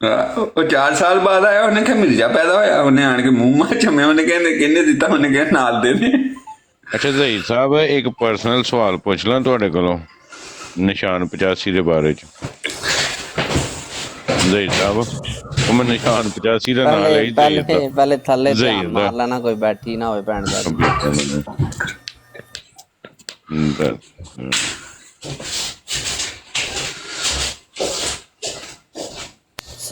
ਉਹ 4 ਸਾਲ ਬਾਅਦ ਆਇਆ, ਉਹਨੇ ਕਿਹਾ ਮਿਰਜ਼ਾ ਪੈਦਾ ਹੋਇਆ, ਉਹਨੇ ਆਣ ਕੇ ਮੂੰਹ ਮਾਰ ਚਮਿਆ, ਉਹਨੇ ਕਹਿੰਦੇ ਕਿਹਨੇ ਦਿੱਤਾ, ਉਹਨੇ ਕਿਹਾ ਨਾਲ ਦੇ ਨੇ। ਅੱਛਾ ਜ਼ਹੀਰ ਸਾਹਿਬ, ਇੱਕ ਪਰਸਨਲ ਸਵਾਲ ਪੁੱਛ ਲਾਂ ਤੁਹਾਡੇ ਕੋਲੋਂ ਨਿਸ਼ਾਨ 85 ਦੇ ਬਾਰੇ ਚ। ਜ਼ਹੀਰ ਸਾਹਿਬ, ਉਹ ਮੈਂ ਨਿਸ਼ਾਨ 85 ਦਾ ਨਾਮ ਲਈ ਪਹਿਲੇ ਥੱਲੇ ਧਿਆਨ ਮਾਰ ਲੈਣਾ, ਕੋਈ ਬੈਠੀ ਨਾ ਹੋਵੇ ਭੈਣ ਦਾ।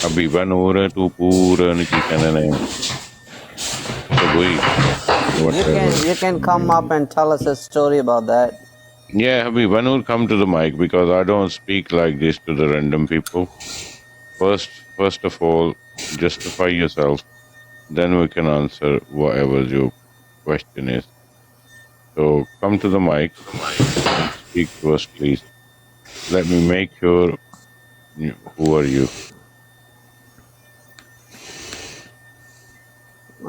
Habiba Noor, tu pura ni chikana ne. You can come up and tell us a story about that. Yeah, Habiba Noor, come to the mic because I don't speak like this to the random people. First of all, justify yourself. Then we can answer whatever your question is. So come to the mic and speak to us, please. Let me make sure. Who are you?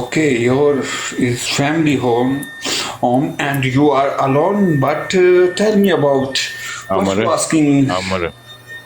Okay, your is family home, and you are alone. But tell me about what you asking.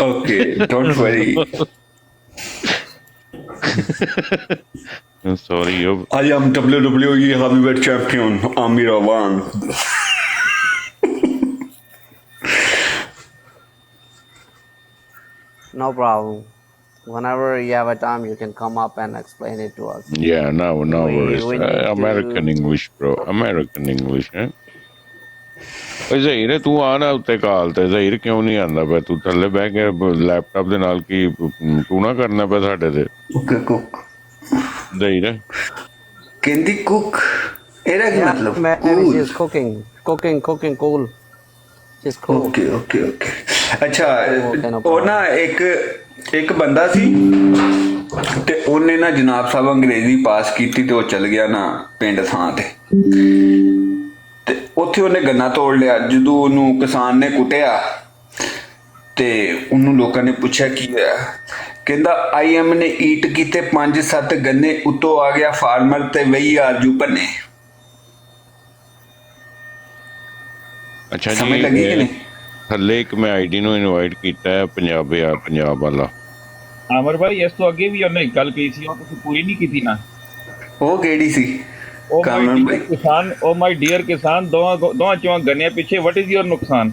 Okay, don't worry. Sorry, I am WWE Heavyweight Champion Amir Awan. No problem. Whenever you have a time, you can come up and explain it to us. Yeah, no worries. we need American to- English, bro. American English, eh? Zaheer ਤੂੰ ਆਣਾ ਉੱਤੇ ਕਾਲ ਤੇ ਜ਼ਹੀਰ ਕਿਉਂ ਨਹੀਂ ਆਂਦਾ ਪਿਆ? ਤੂੰ ਥੱਲੇ ਬਹਿ ਕੇ ਲੈਪਟਾਪ ਦੇ ਨਾਲ ਕੀ ਤੂੰ ਨਾ ਕਰਨਾ ਪਿਆ ਸਾਡੇ ਤੇ? ਕੁੱਕ ਜ਼ਹੀਰ ਕਹਿੰਦੀ ਕੁੱਕ ਇਹਦਾ ਕੀ ਮਤਲਬ? Maybe she's cooking cool. She's cool. Okay. ਅੱਛਾ, ਉਹ ਨਾ ਇੱਕ ਬੰਦਾ ਸੀ ਤੇ ਉਹਨੇ ਨਾ ਜਨਾਬ ਸਾਹਿਬ ਅੰਗਰੇਜ਼ੀ ਪਾਸ ਕੀਤੀ ਤੇ ਉਹ ਚਲ ਗਿਆ ਨਾ ਪਿੰਡ ਥਾਂ ਤੇ ਉੱਥੇ ਉਹਨੇ ਗੰਨਾ ਤੋੜ ਲਿਆ. ਜਦੋਂ ਉਹਨੂੰ ਕਿਸਾਨ ਨੇ ਕੁੱਟਿਆ ਤੇ ਉਹਨੂੰ ਲੋਕਾਂ ਨੇ ਪੁੱਛਿਆ ਕੀ ਹੋਇਆ, ਕਹਿੰਦਾ IM ਨੇ ਈਟ ਕੀਤੇ 5-7 ਗੰਨੇ, ਉੱਤੋਂ ਆ ਗਿਆ ਫਾਰਮਰ ਤੇ ਵਹੀ ਆਰਜੂ ਭੰਨੇ. ਅੱਛਾ ਸਮਝ ਲੱਗੀ ਕਿ ਨਹੀਂ? ਥੱਲੇ ਇੱਕ ਮੈਂ ਆਈਡੀ ਨੂੰ ਇਨਵਾਈਟ ਕੀਤਾ ਹੈ, ਪੰਜਾਬ ਵਾਲਾ. ਅਮਰ ਭਾਈ ਇਸ ਤੋਂ ਅੱਗੇ ਵੀ ਉਹਨੇ ਇੱਕ ਗੱਲ ਕਹੀ ਸੀ, ਉਹ ਤੁਸੀਂ ਪੂਰੀ ਨਹੀਂ ਕੀਤੀ ਨਾ. ਉਹ ਕਿਹੜੀ ਸੀ? ਉਹ ਮਾਈ ਡੀਅਰ ਕਿਸਾਨ, ਦੋਵਾਂ ਚੋਂ ਗੰਨਿਆਂ ਪਿੱਛੇ ਵਟ ਇਜ਼ ਯੋਰ ਨੁਕਸਾਨ?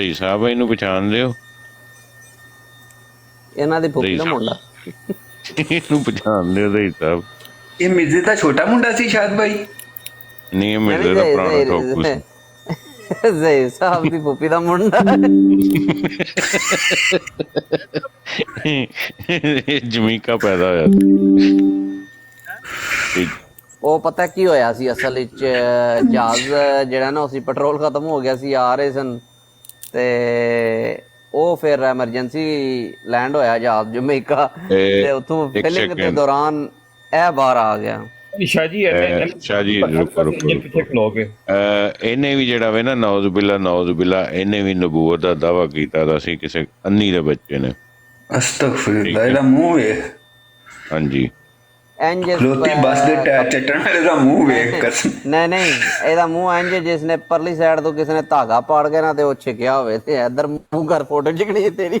ਸਹੀ ਸਾਹਿਬ ਇਹਨੂੰ ਪਛਾਣਦੇ ਹੋ? ਇਹਨਾਂ ਦੀ ਭੁੱਖੀ ਦਾ ਮੁੰਡਾ. ਇਹਨੂੰ ਪਛਾਣਦੇ ਹੋ ਸਹੀ ਸਾਹਿਬ? ਇਹ ਮਿਰਜ਼ੇ ਦਾ ਛੋਟਾ ਮੁੰਡਾ ਸੀ ਸ਼ਾਇਦ ਭਾਈ. ਨਹੀਂ, ਇਹ ਮਿਰਜ਼ੇ ਦਾ ਪੁਰਾਣਾ ਠੋਕੂ ਸੀ. ਜ਼ਹੀਰ ਸਾਹਿਬ ਦੀ ਭੁੱਪੀ ਦਾ ਮੁੰਡਾ. ਜਮੀਕਾ ਪੈਦਾ ਹੋਇਆ. ਉਹ ਪਤਾ ਕੀ ਹੋਇਆ ਸੀ ਅਸਲ ਵਿੱਚ, ਜਹਾਜ਼ ਜਿਹੜਾ ਨਾ ਉਸੇ ਪੈਟਰੋਲ ਖਤਮ ਹੋ ਗਿਆ ਸੀ, ਆ ਰਹੇ ਸਨ ਤੇ ਉਹ ਫਿਰ ਐਮਰਜੈਂਸੀ ਲੈਂਡ ਹੋਇਆ ਜਹਾਜ਼ ਜਮੀਕਾ ਤੇ ਉੱਥੋਂ ਫਿਲਿੰਗ ਦੇ ਦੌਰਾਨ ਇਹ ਬਾਹਰ ਆ ਗਿਆ. ਸ਼ਾਹ ਜੀ ਰੁਕੋ ਪਿੱਛੇ ਖਲੋ ਕੇ ਇਹਨੇ ਵੀ ਜਿਹੜਾ ਵੇ ਨਾ ਨੌਜ਼ ਬਿਲਾ ਇਹਨੇ ਵੀ ਨਬੂਵਤ ਦਾ ਦਾਵਾ ਕੀਤਾ ਦਾ ਸੀ ਕਿਸੇ ਅੰਨੀ ਦੇ ਬੱਚੇ ਨੇ. ਅਸਤਗਫਿਰullah, ਇਹਦਾ ਮੂੰਹ ਵੇ. ਹਾਂਜੀ, ਖਲੋਤੀ ਬੱਸ ਦੇ ਟਾਇਰ ਚੱਟਣ ਵਾਲੇ ਦਾ ਮੂੰਹ ਵੇਖ ਕਸਮ. ਨਹੀਂ ਇਹਦਾ ਮੂੰਹ ਇੰਜ ਜਿਸ ਨੇ ਪਰਲੀ ਸਾਈਡ ਤੋਂ ਕਿਸੇ ਨੇ ਧਾਗਾ ਪਾੜ ਕੇ ਨਾ ਤੇ ਉਹ ਛਿਕਿਆ ਹੋਵੇ ਤੇ ਇੱਧਰ ਮੂੰਹ ਕਰ ਫੋਟੋ ਚਿਕਣੀ ਹੈ ਤੇਰੀ.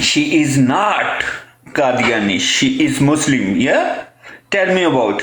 She is not Qadiani. She is Muslim. Yeah? Tell me about.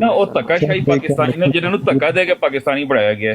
ਨਾ ਉਹ ਧੱਕਾਸ਼ਾਹੀ ਪਾਕਿਸਤਾਨੀ ਨੇ ਜਿਹਨਾਂ ਨੂੰ ਧੱਕਾ ਦੇ ਕੇ ਪਾਕਿਸਤਾਨੀ ਬਣਾਇਆ ਗਿਆ।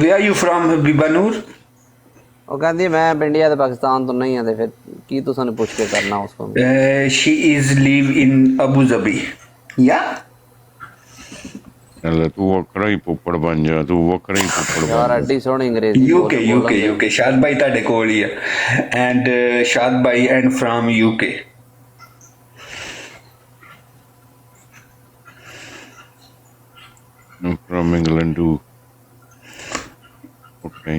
Where are you from, Biba Noor? ਉਹ ਕਹਿੰਦੀ ਮੈਂ ਇੰਡੀਆ ਤੇ ਪਾਕਿਸਤਾਨ ਤੋਂ ਨਹੀਂ ਆ, ਤੇ ਫਿਰ ਕੀ ਤੁਸੀਂ ਪੁੱਛ ਕੇ ਕਰਨਾ ਉਸ ਨੂੰ। She is live in Abu Dhabi. Yeah? ਚੱਲ ਤੂੰ ਵੱਖਰਾ ਹੀ ਪੁੱਪੜ ਬਣ ਜਾ, ਤੂੰ ਵੱਖਰਾ ਹੀ ਪੁੱਪੜ ਯਾਰ ਬਣ ਐਡੀ ਸੋਹਣੀ ਅੰਗਰੇਜ਼ੀ UK ਸ਼ਾਦ ਭਾਈ ਤੁਹਾਡੇ ਕੋਲ ਹੀ ਆ। And ਸ਼ਾਦ Bhai and from UK। from England too. Okay.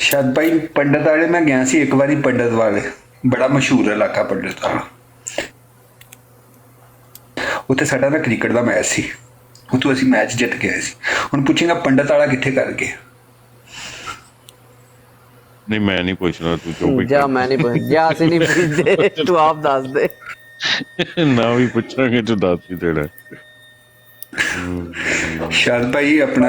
ਸ਼ਾਦ ਭਾਈ ਪੰਡਤ ਵਾਲੇ ਮੈਂ ਗਿਆ ਸੀ ਇੱਕ ਵਾਰੀ। ਪੰਡਤ ਵਾਲੇ ਬੜਾ ਮਸ਼ਹੂਰ ਇਲਾਕਾ ਪੰਡਤ ਵਾਲਾ। ਉੱਥੇ ਸਾਡਾ ਨਾ ਕ੍ਰਿਕਟ ਦਾ ਮੈਚ ਸੀ, ਉੱਥੋਂ ਅਸੀਂ ਮੈਚ ਜਿੱਤ ਕੇ ਆਏ ਸੀ। ਹੁਣ ਪੁੱਛੇਗਾ ਪੰਡਤ ਵਾਲਾ ਕਿੱਥੇ ਕਰ ਗਏ? ਨਹੀਂ ਮੈਂ ਨਹੀਂ ਪੁੱਛਣਾ, ਤੂੰ ਚੁੱਪ ਜਾ ਮੈਂ ਨਹੀਂ ਪੁੱਛ ਜਾ ਅਸੀਂ ਨਹੀਂ ਪੁੱਛਦੇ, ਤੂੰ ਆਪ ਦੱਸ ਦੇ। ਨਾ ਵੀ ਪੁੱਛਾਂਗੇ ਤੂੰ ਦੱਸ ਹੀ ਦੇਣਾ। ਸ਼ਾਦ ਭਾਈ ਆਪਣਾ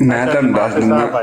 ਮੈਂ ਤੁਹਾਨੂੰ ਦੱਸ ਦੂੰਗਾ।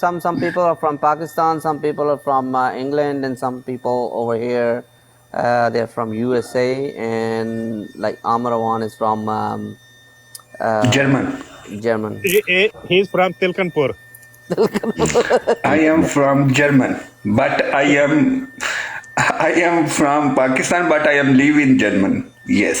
ਸੁਣਨਾ। Some people are from Pakistan, some people are from England, and some people over here they're from USA, and like Amar Awan is from German. He is from Tilkanpur. I am from German, but I am from Pakistan, but I am live in German. Yes.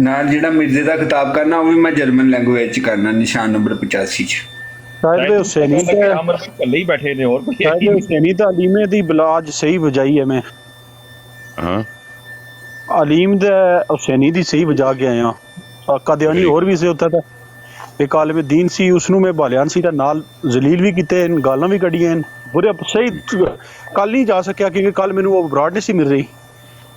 ਨਾਲ ਜਿਹੜਾ ਮਿਰਜ਼ੇ ਦਾ ਖਿਤਾਬ ਕਰਨਾ ਉਹ ਵੀ ਮੈਂ ਜਰਮਨ ਲੈਂਗੁਏਜ ਚ ਕਰਨਾ, ਨਿਸ਼ਾਨ ਨੰਬਰ 85 ਚ। ਸਾਹਿਬ ਹੁਸੈਨੀ ਤੇ ਅਮਰ ਇਕੱਲੇ ਹੀ ਬੈਠੇ ਨੇ ਹੋਰ ਕੋਈ? ਸਾਹਿਬ ਹੁਸੈਨੀ ਤਾਂ ਅਲੀਮੇ ਦੀ ਬਲਾਜ ਸਹੀ ਵਜਾਈ ਹੈ ਮੈਂ। ਹਾਂ ਅਲੀਮ ਦੇ ਹੁਸੈਨੀ ਦੀ ਸਹੀ ਵਜਾ ਕੇ ਆਇਆ। ਕਾਦੀਆਨੀ ਹੋਰ ਵੀ ਸੀ ਉੱਥੇ ਤਾਂ ਇੱਕ ਆਲਮ ਦੀਨ ਸੀ, ਉਸਨੂੰ ਮੈਂ ਭਾਲਿਆ ਸੀ ਤਾਂ ਨਾਲ ਜ਼ਲੀਲ ਵੀ ਕੀਤੇ, ਗਾਲਾਂ ਵੀ ਕੱਢੀਆਂ। ਬੁਰੇ ਸਹੀ ਕੱਲ ਨਹੀਂ ਜਾ ਸਕਿਆ ਕਿਉਂਕਿ ਕੱਲ ਮੈਨੂੰ ਉਹ ਬਰਾਡ ਨਹੀਂ ਸੀ ਮਿਲ ਰਹੀ,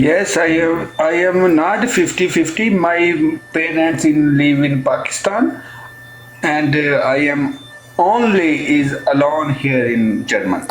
Yes, I am not 50-50. My parents live in Pakistan, and I am only is alone here in German.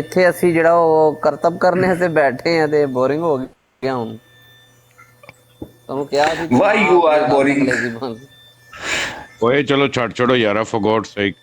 ਇੱਥੇ ਅਸੀਂ ਜਿਹੜਾ ਉਹ ਕਰਤਬ ਕਰਨੇ ਤੇ ਬੈਠੇ ਆ ਤੇ ਬੋਰਿੰਗ ਹੋ ਗਿਆ ਹੁਣ। ਤੁਹਾਨੂੰ ਕਿਹਾ ਸੀ Why you are boring? ਓਏ ਚਲੋ ਛੱਡ ਛੋੜੋ ਯਾਰਾ, for God's sake।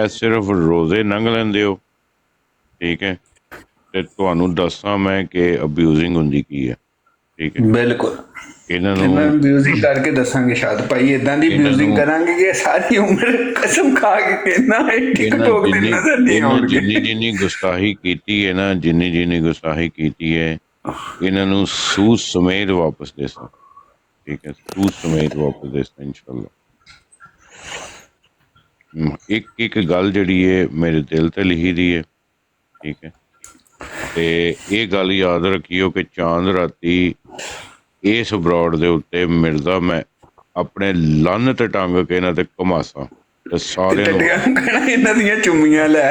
ਇਹ ਸਿਰਫ ਰੋਜ਼ੇ ਲੰਘ ਲੈਂਦੇ ਹੋ, ਠੀਕ ਹੈ, ਤੇ ਤੁਹਾਨੂੰ ਦੱਸਾਂ ਮੈਂ ਕਿ ਅਬਿਊਜ਼ਿੰਗ ਹੁੰਦੀ ਕੀ ਹੈ। ਠੀਕ ਹੈ ਬਿਲਕੁਲ। ਇਹਨਾਂ ਨੂੰ ਅਬਿਊਜ਼ਿੰਗ ਕਰਕੇ ਦੱਸਾਂਗੇ ਸ਼ਾਦ ਭਾਈ, ਇਦਾਂ ਦੀ ਅਬਿਊਜ਼ਿੰਗ ਕਰਾਂਗੇ ਕਿ ਸਾਰੀ ਉਮਰ ਕਸਮ ਖਾ ਕੇ ਕਹਿਣਾ ਹੈ ਟਿਕਟੋਕ ਤੇ ਨਜ਼ਰ ਨਹੀਂ ਆਉਣਗੇ। ਜਿੰਨੀ ਗੁਸਤਾਹੀ ਕੀਤੀ ਹੈ ਨਾ, ਜਿੰਨੀ ਗੁਸਤਾਹੀ ਕੀਤੀ ਹੈ, ਇਹਨਾਂ ਨੂੰ ਸੂਦ ਸਮੇਤ ਵਾਪਸ ਦੇ ਸਾਂ। ਠੀਕ ਹੈ, ਸੂਦ ਸਮੇਤ ਵਾਪਸ ਦੇ ਸਾਂ ਇਨਸ਼ਾਅੱਲਾ। ਇੱਕ ਗੱਲ ਜਿਹੜੀ ਹੈ ਮੇਰੇ ਦਿਲ ਤੇ ਲਿਖੀ ਦੀ ਹੈ। ਠੀਕ ਹੈ, ਤੇ ਇਹ ਗੱਲ ਯਾਦ ਰੱਖਿਓ ਕਿ ਚਾਂਦ ਰਾਤੀ ਇਸ ਬਰੋਡ ਦੇ ਉੱਤੇ ਮਿਰਜ਼ਾ ਮੈਂ ਆਪਣੇ ਲੰਨ ਤੇ ਟੰਗ ਕੇ ਇਹਨਾਂ ਤੇ ਘਮਾਸਾਂ ਤੇ ਸਾਰਿਆਂ ਨੂੰ ਇਹਨਾਂ ਦੀਆਂ ਚੁੰਮੀਆਂ ਲੈ।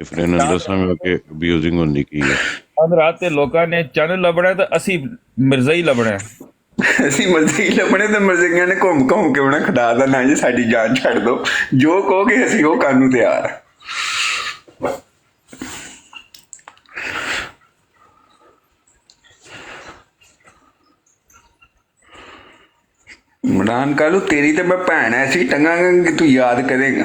ਤੇ ਫਿਰ ਇਹਨਾਂ ਨੂੰ ਦੱਸਾਂਗਾ ਕਿ ਅਬਿਊਜ਼ਿੰਗ ਹੁੰਦੀ ਕੀ ਹੈ। ਅੱਜ ਰਾਤ ਤੇ ਲੋਕਾਂ ਨੇ ਚੰਨ ਲੱਭਣਾ ਤਾਂ ਅਸੀਂ ਮਿਰਜ਼ਾ ਹੀ ਲੱਭਣਾ, ਅਸੀਂ ਮਿਰਜ਼ਾ ਹੀ ਲੱਭਣੇ ਤੇ ਮਿਰਜ਼ਿਆਂ ਨੇ ਘੁੰਮ ਘੁੰਮ ਕੇ ਉਹਨਾਂ ਖੜਾ ਦੇਣਾ ਜੀ ਸਾਡੀ ਜਾਨ ਛੱਡ ਦਿਓ, ਜੋ ਕਹੋਗੇ ਅਸੀਂ ਉਹ ਕਰਨ ਨੂੰ ਤਿਆਰ। ਇਮਰਾਨ ਕਾਲੂ ਤੇਰੀ ਤੇ ਮੈਂ ਭੈਣ ਐਸੀ ਟੰਗਾਂਗਾ ਕਿ ਤੂੰ ਯਾਦ ਕਰੇਗਾ।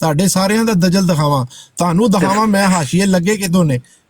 ਤੁਹਾਡੇ ਸਾਰਿਆਂ ਦਾ ਦਜਲ ਦਿਖਾਵਾਂ, ਤੁਹਾਨੂੰ ਦਿਖਾਵਾਂ ਮੈਂ ਹਾਸ਼ੀਏ ਲੱਗੇ ਕਿਦੋਂ ਨੇ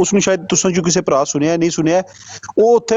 ਉਸ ਨੂੰ ਸ਼ਾਇਦ ਤੁਸੀਂ ਜੋ ਕਿਸੇ ਭਰਾ ਸੁਣਿਆ ਨਹੀਂ ਸੁਣਿਆ, ਉਹ ਉੱਥੇ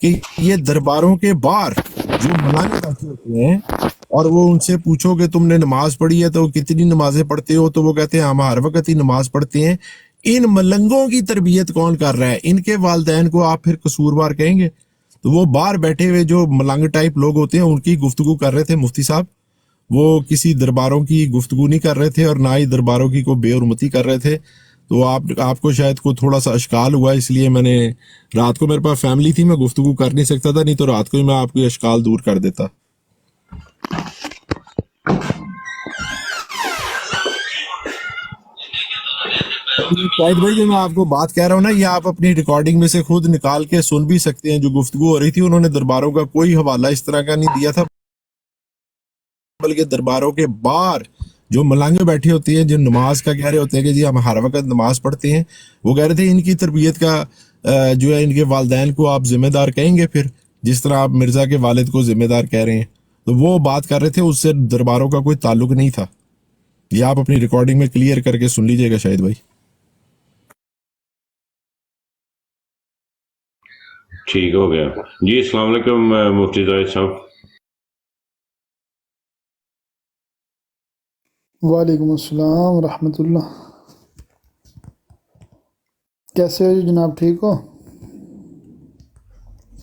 کہ یہ درباروں کے باہر جو ملنگ بیٹھے ہوتے ہیں اور وہ ان سے پوچھو کہ تم نے نماز پڑھی ہے تو کتنی نمازیں پڑھتے ہو، تو وہ کہتے ہیں ہم ہر وقت ہی نماز پڑھتے ہیں. ان ملنگوں کی تربیت کون کر رہا ہے؟ ان کے والدین کو آپ پھر قصوروار کہیں گے؟ تو وہ باہر بیٹھے ہوئے جو ملنگ ٹائپ لوگ ہوتے ہیں ان کی گفتگو کر رہے تھے مفتی صاحب. وہ کسی درباروں کی گفتگو نہیں کر رہے تھے اور نہ ہی درباروں کی کوئی بے حرمتی کر رہے تھے. تو آپ کو شاید کو تھوڑا سا اشکال ہوا، اس لیے میں نے رات کو، میرے پاس فیملی تھی، میں گفتگو کر نہیں سکتا تھا، نہیں تو رات کو ہی میں آپ کو اشکال دور کر دیتا. شاید بھائی جو میں آپ کو بات کہہ رہا ہوں نا، یہ آپ اپنی ریکارڈنگ میں سے خود نکال کے سن بھی سکتے ہیں. جو گفتگو ہو رہی تھی انہوں نے درباروں کا کوئی حوالہ اس طرح کا نہیں دیا تھا، بلکہ درباروں کے باہر جو ملنگ بیٹھے ہوتے ہیں، جو نماز کا کہہ رہے ہوتے ہیں کہ جی ہم ہر وقت نماز پڑھتے ہیں، وہ کہہ رہے تھے ان کی تربیت کا جو ہے ان کے والدین کو آپ ذمہ دار کہیں گے، پھر جس طرح آپ مرزا کے والد کو ذمہ دار کہہ رہے ہیں. تو وہ بات کر رہے تھے، اس سے درباروں کا کوئی تعلق نہیں تھا. یہ آپ اپنی ریکارڈنگ میں کلیئر کر کے سن لیجئے گا شاید بھائی. ٹھیک ہو گیا جی. السلام علیکم مفتی زاہد صاحب. وعلیکم السلام ورحمۃ اللہ. کیسے ہو جی جناب، ٹھیک ہو؟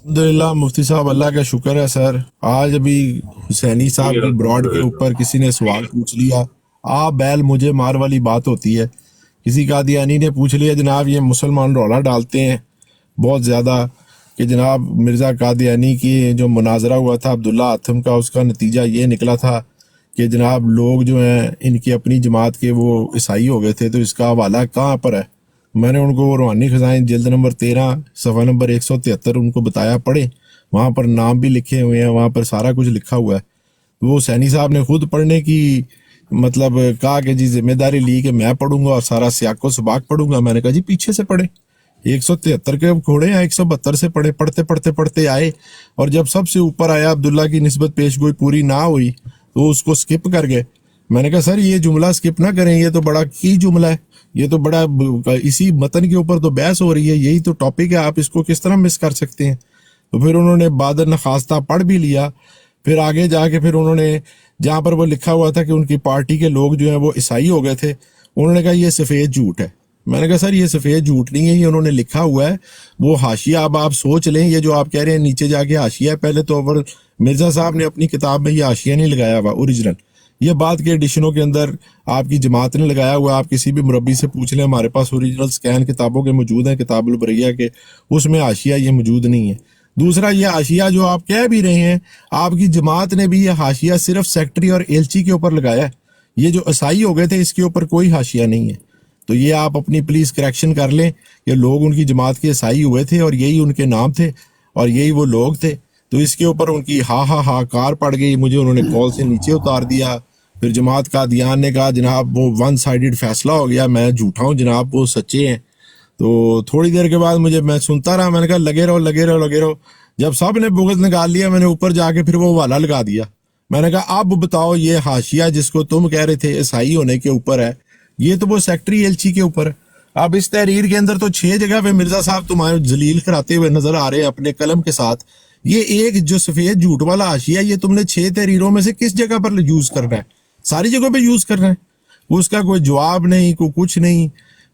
الحمدللہ مفتی صاحب، اللہ کا شکر ہے سر. آج ابھی حسینی صاحب کی براڈ کے اوپر کسی نے سوال پوچھ لیا، بیل مجھے مار والی بات ہوتی ہے. کسی قادیانی نے پوچھ لیا جناب یہ مسلمان رولا ڈالتے ہیں بہت زیادہ کہ جناب مرزا قادیانی کی جو مناظرہ ہوا تھا عبداللہ آتم کا، اس کا نتیجہ یہ نکلا تھا کہ جناب لوگ جو ہیں ان کی اپنی جماعت کے وہ عیسائی ہو گئے تھے. تو اس کا حوالہ کہاں پر ہے؟ میں نے ان کو وہ روحانی خزائن جلد نمبر 13 صفحہ نمبر 173 ان کو بتایا، پڑھیں، وہاں پر نام بھی لکھے ہوئے ہیں، وہاں پر سارا کچھ لکھا ہوا ہے. وہ حسینی صاحب نے خود پڑھنے کی مطلب کہا کہ جی ذمہ داری لی کہ میں پڑھوں گا اور سارا سیاق و سباق پڑھوں گا. میں نے کہا جی پیچھے سے پڑھیں، 173 کے کھوڑے ہیں، 172 سے پڑھتے آئے، اور جب سب سے اوپر آیا عبداللہ کی نسبت پیش گوئی پوری نہ ہوئی تو اس کو سکپ کر گئے. میں نے کہا سر یہ جملہ سکپ نہ کریں، یہ تو بڑا کی جملہ ہے، یہ تو بڑا اسی متن کے اوپر تو بحث ہو رہی ہے، یہی تو ٹاپک ہے، آپ اس کو کس طرح مس کر سکتے ہیں؟ تو پھر انہوں نے بعد نخواستہ پڑھ بھی لیا. پھر آگے جا کے پھر انہوں نے جہاں پر وہ لکھا ہوا تھا کہ ان کی پارٹی کے لوگ جو ہیں وہ عیسائی ہو گئے تھے، انہوں نے کہا یہ سفید جھوٹ ہے. میں نے کہا سر یہ سفید جھوٹ نہیں ہے، یہ انہوں نے لکھا ہوا ہے، وہ حاشیہ اب آپ سوچ لیں، یہ جو آپ کہہ رہے ہیں نیچے جا کے حاشیہ ہے، پہلے تو مرزا صاحب نے اپنی کتاب میں یہ حاشیہ نہیں لگایا ہوا اوریجنل، یہ بعد کے ایڈیشنوں کے اندر آپ کی جماعت نے لگایا ہوا. آپ کسی بھی مربی سے پوچھ لیں، ہمارے پاس اوریجنل سکین کتابوں کے موجود ہیں، کتاب البریہ کے، اس میں حاشیہ یہ موجود نہیں ہے. دوسرا یہ حاشیہ جو آپ کہہ بھی رہے ہیں، آپ کی جماعت نے بھی یہ حاشیہ صرف سیکٹری اور ایلچی کے اوپر لگایا ہے، یہ جو عیسائی ہو گئے تھے اس کے اوپر کوئی حاشیہ نہیں ہے. تو یہ آپ اپنی پلیز کریکشن کر لیں کہ لوگ ان کی جماعت کے عیسائی ہوئے تھے اور یہی ان کے نام تھے اور یہی وہ لوگ تھے. تو اس کے اوپر ان کی ہا کار پڑ گئی، مجھے انہوں نے کال سے نیچے اتار دیا. پھر جماعت قادیان نے کہا جناب وہ ون سائیڈڈ فیصلہ ہو گیا، میں جھوٹا ہوں جناب، وہ سچے ہیں. تو تھوڑی دیر کے بعد میں سنتا رہا، میں نے کہا لگے رہو. جب سب نے بغض نکال لیا، میں نے اوپر جا کے پھر وہ حوالہ لگا دیا. میں نے کہا اب بتاؤ یہ حاشیہ جس کو تم کہہ رہے تھے عیسائی ہونے کے اوپر ہے، یہ تو وہ سیکٹری ایلچی کے اوپر ہے. اب اس تحریر کے اندر تو 6 جگہ پہ مرزا صاحب تمہارے ذلیل کراتے ہوئے نظر آ رہے ہیں اپنے قلم کے ساتھ. یہ ایک جو سفید جھوٹ والا حاشیہ یہ تم نے 6 تحریروں میں سے کس جگہ پر یوز کرنا ہے؟ ساری جگہوں پہ یوز کرنا ہے، اس کا کوئی جواب نہیں، کوئی کچھ نہیں.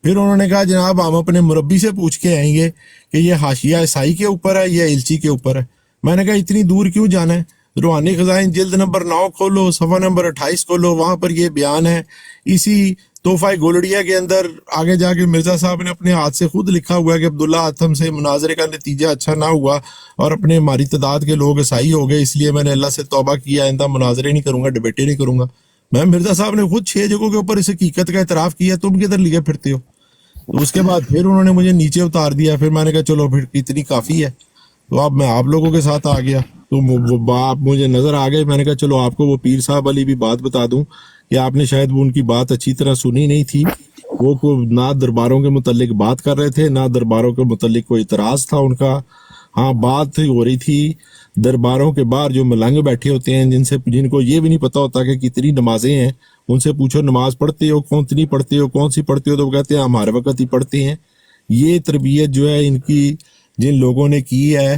پھر انہوں نے کہا جناب ہم اپنے مربی سے پوچھ کے آئیں گے کہ یہ حاشیہ عیسائی کے اوپر ہے یا ایلچی کے اوپر ہے. میں نے کہا اتنی دور کیوں جانا ہے؟ روحانی خزائن جلد نمبر 9 کھولو، صفحہ نمبر 28 کھولو، وہاں پر یہ بیان ہے. اسی تحفہ گولڑیا کے اندر آگے جا کے مرزا صاحب نے اپنے ہاتھ سے خود لکھا ہوا ہے کہ عبداللہ آتم سے مناظرے کا نتیجہ اچھا نہ ہوا اور اپنے ہماری تعداد کے لوگ عیسائی ہو گئے، اس لیے میں نے اللہ سے توبہ کیا، آئندہ مناظرے نہیں کروں گا، ڈبیٹیں نہیں کروں گا. میں مرزا صاحب نے خود 6 جگہوں کے اوپر اس حقیقت کا اعتراف کیا، تم کدھر لیے پھرتے ہو؟ تو اس کے بعد پھر انہوں نے مجھے نیچے اتار دیا. پھر میں نے کہا چلو پھر اتنی کافی ہے. تو اب میں آپ لوگوں کے ساتھ آ گیا، تو وہ آپ مجھے نظر آ گئے. میں نے کہا چلو آپ کو وہ پیر صاحب والی بھی بات بتا دوں کہ آپ نے شاید وہ ان کی بات اچھی طرح سنی نہیں تھی. وہ نہ درباروں کے متعلق بات کر رہے تھے، نہ درباروں کے متعلق کوئی اعتراض تھا ان کا. ہاں بات ہو رہی تھی درباروں کے باہر جو ملنگ بیٹھے ہوتے ہیں، جن کو یہ بھی نہیں پتا ہوتا کہ کتنی نمازیں ہیں، ان سے پوچھو نماز پڑھتے ہو، کون سی پڑھتے ہو، تو وہ کہتے ہیں ہم ہر وقت ہی پڑھتے ہیں. یہ تربیت جو ہے ان کی جن لوگوں نے کی ہے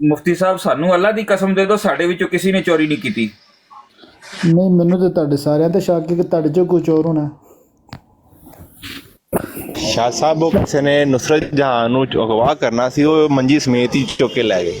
ਮੁਫਤੀ ਸਾਹਿਬ ਸਾਨੂੰ ਅੱਲਾ ਦੀ ਕਸਮ ਦੇ ਦਿਓ ਸਾਡੇ ਵਿੱਚੋਂ ਕਿਸੇ ਨੇ ਚੋਰੀ ਨਹੀਂ ਕੀਤੀ। ਨਹੀਂ, ਮੈਨੂੰ ਤੇ ਤੁਹਾਡੇ ਸਾਰਿਆਂ ਤੇ ਸ਼ੱਕ ਹੈ ਕਿ ਤੁਹਾਡੇ ਚੋਂ ਕੋਈ ਚੋਰ ਹੋਣਾ। ਸ਼ਾਹ ਸਾਹਿਬ ਉਹ ਕਿਸੇ ਨੇ ਨੁਸਰਤ ਜਹਾਂ ਨੂੰ ਅਗਵਾ ਕਰਨਾ ਸੀ, ਉਹ ਮੰਜੀ ਸਮੇਤ ਹੀ ਚੁੱਕ ਕੇ ਲੈ ਗਏ।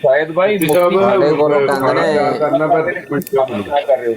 ਸ਼ਾਇਦ ਭਾਈ ਸਾਡੇ ਕੋਲੋਂ ਕਹਿੰਦੇ ਨੇ।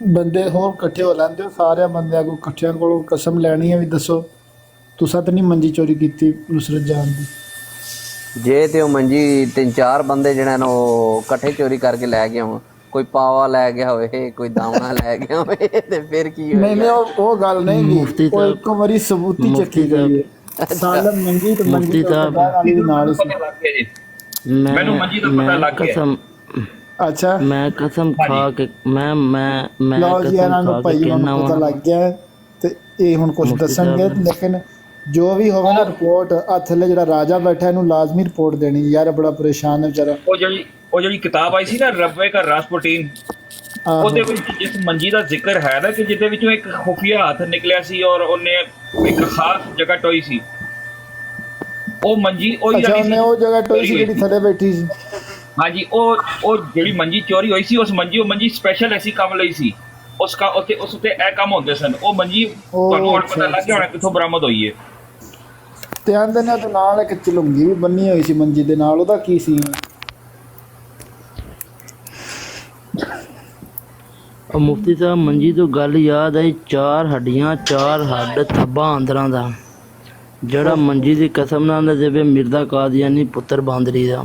ਬੰਦੇ ਹੋਰ ਇਕੱਠੇ ਹੋ ਲੈਂਦੇ ਹੋ, ਸਾਰਿਆਂ ਬੰਦਿਆਂ ਕੋਲ ਇਕੱਠਿਆਂ ਕੋਲੋਂ ਕਸਮ ਲੈਣੀ ਹੈ ਵੀ ਦੱਸੋ ਤੁਸੀਂ ਤਾਂ ਨਹੀਂ ਮੰਜੀ ਚੋਰੀ ਕੀਤੀ ਨੁਸਰਤ ਜਾਨ ਦੀ? ਜੇ ਤੇ ਉਹ ਮੰਜੀ 3-4 ਬੰਦੇ ਜਿਹੜੇ ਨੇ ਉਹ ਇਕੱਠੇ ਚੋਰੀ ਕਰਕੇ ਲੈ ਗਏ ਹੋਣ, ਕੋਈ ਪਾਵਾ ਲੈ ਗਿਆ ਹੋਵੇ, ਕੋਈ ਦਾਣਾ ਲੈ ਗਿਆ ਹੋਵੇ, ਤੇ ਫਿਰ ਕੀ ਹੋਏਗਾ? ਨਹੀਂ ਉਹ ਗੱਲ ਨਹੀਂ ਗੀ, ਉਹ ਇੱਕ ਵਾਰੀ ਸਬੂਤੀ ਚੱਕੀ ਗਈ ਹੈ। ਸਾਲਮ ਮੰਗੀ ਤੇ ਮੰਗੀ ਤੋਂ ਬਾਅਦ ਵਾਲੀ ਨਾਲ ਸੀ। ਮੈਨੂੰ ਮੰਜੀ ਦਾ ਪਤਾ ਲੱਗ ਗਿਆ। ਅੱਛਾ, ਮੈਂ ਕਸਮ ਖਾ ਕੇ ਮੈਂ ਲਓ ਜੀ, ਇਹਨਾਂ ਨੂੰ ਭਾਈ ਨੂੰ ਪਤਾ ਲੱਗ ਗਿਆ ਤੇ ਇਹ ਹੁਣ ਕੁਝ ਦੱਸਣਗੇ, ਲੇਕਿਨ ਜੋ ਵੀ ਹੋਵੇ ਨਾ ਰਿਪੋਰਟ ਆ ਥੱਲੇ ਜਿਹੜਾ ਰਾਜਾ ਬੈਠਾ ਇਹਨੂੰ ਲਾਜ਼ਮੀ ਰਿਪੋਰਟ ਦੇਣੀ ਯਾਰ, ਬੜਾ ਪਰੇਸ਼ਾਨ ਹੈ ਵਿਚਾਰਾ। ਉਹ ਜਿਹੜੀ ਕਿਤਾਬ ਆਈ ਸੀ ਨਾ ਰੱਬੇ ਕਾ ਰਾਸਪੁਟੀਨ, ਉਹਦੇ ਵਿੱਚ ਜਿਸ ਮੰਜੀ ਦਾ ਜ਼ਿਕਰ ਹੈ ਨਾ ਕਿ ਜਿਹਦੇ ਵਿੱਚੋਂ ਇੱਕ ਖੁਫੀਆ ਹੱਥ ਨਿਕਲਿਆ ਸੀ ਔਰ ਉਹਨੇ ਇੱਕ ਖਾਸ ਜਗ੍ਹਾ ਟੋਈ ਸੀ, ਉਹ ਮੰਜੀ ਉਹੀ ਉਹਨੇ ਉਹ ਜਗ੍ਹਾ ਟੋਈ ਸੀ ਜਿਹੜੀ ਥੱਲੇ ਬੈਠੀ ਸੀ। ਹਾਂਜੀ, ਉਹ ਜਿਹੜੀ ਮੰਜੀ ਚੋਰੀ ਹੋਈ ਸੀ ਉਹ ਮੰਜੀ ਸਪੈਸ਼ਲ ਐਸੀ ਕੰਮ ਲਈ ਸੀ, ਉਸ ਉੱਤੇ ਇਹ ਕੰਮ ਹੁੰਦੇ ਸਨ। ਉਹ ਮੰਜੀ ਤੁਹਾਨੂੰ ਹੁਣ ਪਤਾ ਲੱਗ ਗਿਆ ਹੋਣਾ ਕਿੱਥੋਂ ਬਰਾਮਦ ਹੋਈ ਹੈ। ਤੇ ਆਂਦੇ ਨੇ ਤੇ ਨਾਲ ਇੱਕ ਚਲੁੰਗੀ ਵੀ ਬੰਨੀ ਹੋਈ ਸੀ ਮੰਜੀ ਦੇ ਨਾਲ, ਉਹਦਾ ਕੀ ਸੀ? ਮੁਫਤੀ ਸਾਹਿਬ ਮੰਜੀ ਤੋਂ ਗੱਲ ਯਾਦ ਆਈ, 4 ਹੱਡੀਆਂ 4 ਹੱਡ ਥੱਬਾ ਅੰਦਰਾਂ ਦਾ, ਜਿਹੜਾ ਮੰਜੀ ਦੀ ਕਸਮ ਨਾਲ ਜਿਵੇਂ ਮਿਰਜ਼ਾ ਕਾਦੀਆਨੀ ਪੁੱਤਰ ਬਾਂਦਰੀ ਦਾ।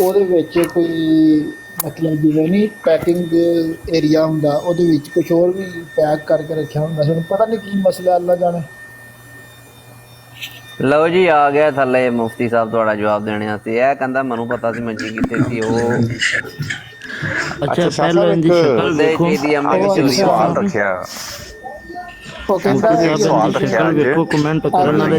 ਉਹਦੇ ਵਿੱਚ ਕੋਈ ਮਤਲਬ ਜਿਵੇਂ ਨਹੀਂ ਪੈਕਿੰਗ ਏਰੀਆ ਹੁੰਦਾ, ਉਹਦੇ ਵਿੱਚ ਕੁਝ ਹੋਰ ਵੀ ਪੈਕ ਕਰਕੇ ਰੱਖਿਆ ਹੁੰਦਾ ਸੀ, ਪਤਾ ਨਹੀਂ ਕੀ ਮਸਲਾ, ਅੱਲਾ ਜਾਣੇ। ਲਓ ਜੀ, ਆ ਗਿਆ ਥੱਲੇ ਮੁਫਤੀ ਸਾਹਿਬ ਤੁਹਾਡਾ ਜਵਾਬ ਦੇਣੇ ਵਾਸਤੇ। ਇਹ ਕਹਿੰਦਾ ਮੈਨੂੰ ਪਤਾ ਸੀ ਮੰਜੀ ਕਿੱਥੇ ਸੀ ਉਹ। ਅੱਛਾ, ਪਹਿਲਾਂ ਇਹਦੀ ਸ਼ਕਲ ਦੇਖੋ। ਸਵਾਲ ਰੱਖਿਆ, ਉਹ ਕਹਿੰਦਾ ਸਵਾਲ ਰੱਖਿਆ ਵੇਖੋ ਕਮੈਂਟ ਕਰਨ ਵਾਲੇ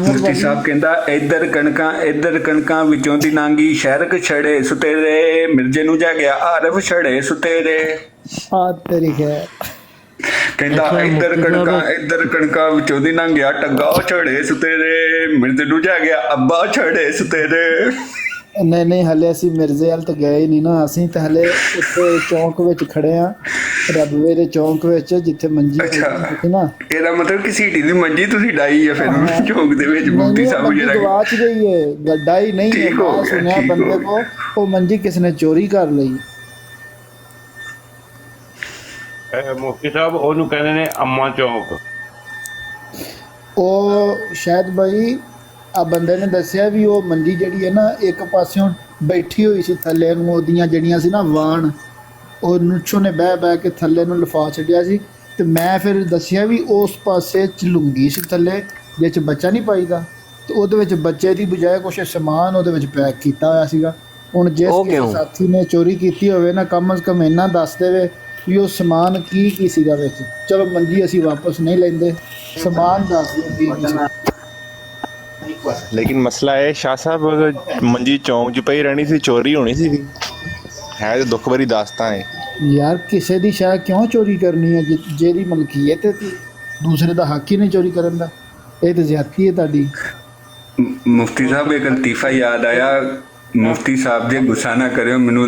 ਮੁਫਤੀ ਸਾਹਿਬ ਕਹਿੰਦਾ ਇੱਧਰ ਕਣਕਾਂ ਵਿੱਚੋਂ ਦੀ ਨਾਂਗੀ ਸ਼ਹਿਰਕ ਛੜੇ ਸੁਤੇਰੇ, ਮਿਰਜੇ ਨੂੰ ਜਾ ਗਿਆ ਆਰਫ ਛੜੇ ਸੁਤੇਰੇ। ਆ ਤੇਰੀ ਹੈ ਕਹਿੰਦਾ ਇੱਧਰ ਕਣਕਾਂ ਵਿੱਚੋਂ ਦੀ ਲੰਘ ਗਿਆ ਟੱਗਾ ਛੜੇ ਸੁਤੇਰੇ ਮਿਰਜ਼ੇ ਨੂੰ ਜਾ ਗਿਆ ਅੱਬਾ ਛੜੇ ਸੁਤੇਰੇ। ਨਹੀਂ ਹਲੇ ਅਸੀਂ ਮਿਰਜ਼ੇ ਵੱਲ ਤਾਂ ਗਏ ਨਹੀਂ ਨਾ, ਅਸੀਂ ਤਾਂ ਹਲੇ ਉੱਥੇ ਚੌਂਕ ਵਿੱਚ ਖੜੇ ਆ, ਰਬਵੇ ਦੇ ਚੌਂਕ ਵਿੱਚ ਜਿੱਥੇ ਮੰਜੀ ਸੀ ਨਾ। ਇਹਦਾ ਮਤਲਬ ਕਿ ਸੀਟੀ ਦੀ ਮੰਜੀ ਤੁਸੀਂ ਡਾਈ ਹੈ ਫਿਰ ਚੌਂਕ ਦੇ ਵਿੱਚ ਮੁਫਤੀ ਸਾਹਿਬ ਜਿਹੜਾ ਗਵਾਚ ਗਈ ਹੈ, ਗੱਡਾਈ ਨਹੀਂ ਹੈ। ਮੈਂ ਸੁਣਿਆ ਬੰਦੇ ਕੋ ਉਹ ਮੰਜੀ ਕਿਸ ਨੇ ਚੋਰੀ ਕਰ ਲਈ। ਮੁਫਤੀ ਸਾਹਿਬ ਉਹਨੂੰ ਕਹਿੰਦੇ ਨੇ ਅੰਮਾ ਚੌਕ। ਉਹ ਸ਼ਾਇਦ ਬਾਈ ਆ ਬੰਦੇ ਨੇ ਦੱਸਿਆ ਵੀ ਉਹ ਮੰਜੀ ਜਿਹੜੀ ਹੈ ਨਾ ਇੱਕ ਪਾਸਿਓਂ ਬੈਠੀ ਹੋਈ ਸੀ ਥੱਲੇ ਨੂੰ, ਉਹਦੀਆਂ ਜਿਹੜੀਆਂ ਸੀ ਨਾ ਵਾਣ, ਉਹ ਨੁੱਛੋ ਨੇ ਬਹਿ ਕੇ ਥੱਲੇ ਨੂੰ ਲਿਫਾ ਛੱਡਿਆ ਸੀ। ਤੇ ਮੈਂ ਫਿਰ ਦੱਸਿਆ ਵੀ ਉਸ ਪਾਸੇ ਚਲੂੰਗੀ ਸੀ ਥੱਲੇ ਜਿਹ 'ਚ ਬੱਚਾ ਨਹੀਂ ਪਾਈਦਾ, ਤੇ ਉਹਦੇ ਵਿੱਚ ਬੱਚੇ ਦੀ ਬਜਾਏ ਕੁਛ ਸਮਾਨ ਉਹਦੇ ਵਿੱਚ ਪੈਕ ਕੀਤਾ ਹੋਇਆ ਸੀਗਾ। ਹੁਣ ਜਿਸ ਸਾਥੀ ਨੇ ਚੋਰੀ ਕੀਤੀ ਹੋਵੇ ਨਾ, ਕਮ ਅਜ਼ ਕਮ ਇੰਨਾ ਦੱਸ ਦੇਵੇ ਵੀ ਉਹ ਸਮਾਨ ਕੀ ਸੀਗਾ ਵਿੱਚ। ਚਲੋ ਮੰਜੀ ਅਸੀਂ ਵਾਪਸ ਨਹੀਂ ਲੈਂਦੇ, ਸਮਾਨ ਦੱਸ ਦਿਓ ਕੀ ਸੀ। ਲੇਕਿਨ ਮਸਲਾ ਇਹ ਸ਼ਾਹ ਸਾਹਿਬ ਮੰਜੀ ਚੌਂਕ 'ਚ ਪਈ ਰਹਿਣੀ ਸੀ, ਚੋਰੀ ਹੋਣੀ ਸੀ ਹੈ ਤੇ ਦੁੱਖ ਭਰੀ ਦਾਸਤਾਂ ਹੈ ਯਾਰ। ਕਿਸੇ ਦੀ ਸ਼ਾਇਦ ਕਿਉਂ ਚੋਰੀ ਕਰਨੀ ਹੈ ਜਿਹਦੀ ਮਲਕੀਅਤ ਹੈ, ਦੂਸਰੇ ਦਾ ਹੱਕ ਹੀ ਨਹੀਂ ਚੋਰੀ ਕਰਨ ਦਾ। ਇਹ ਤਾਂ ਜ਼ਿਆਦਤੀ ਹੈ ਤੁਹਾਡੀ। ਮੁਫਤੀ ਸਾਹਿਬ ਇੱਕ ਲਤੀਫਾ ਯਾਦ ਆਇਆ, ਮੁਫਤੀ ਸਾਹਿਬ ਜੇ ਗੁੱਸਾ ਨਾ ਕਰਿਓ, ਮੈਨੂੰ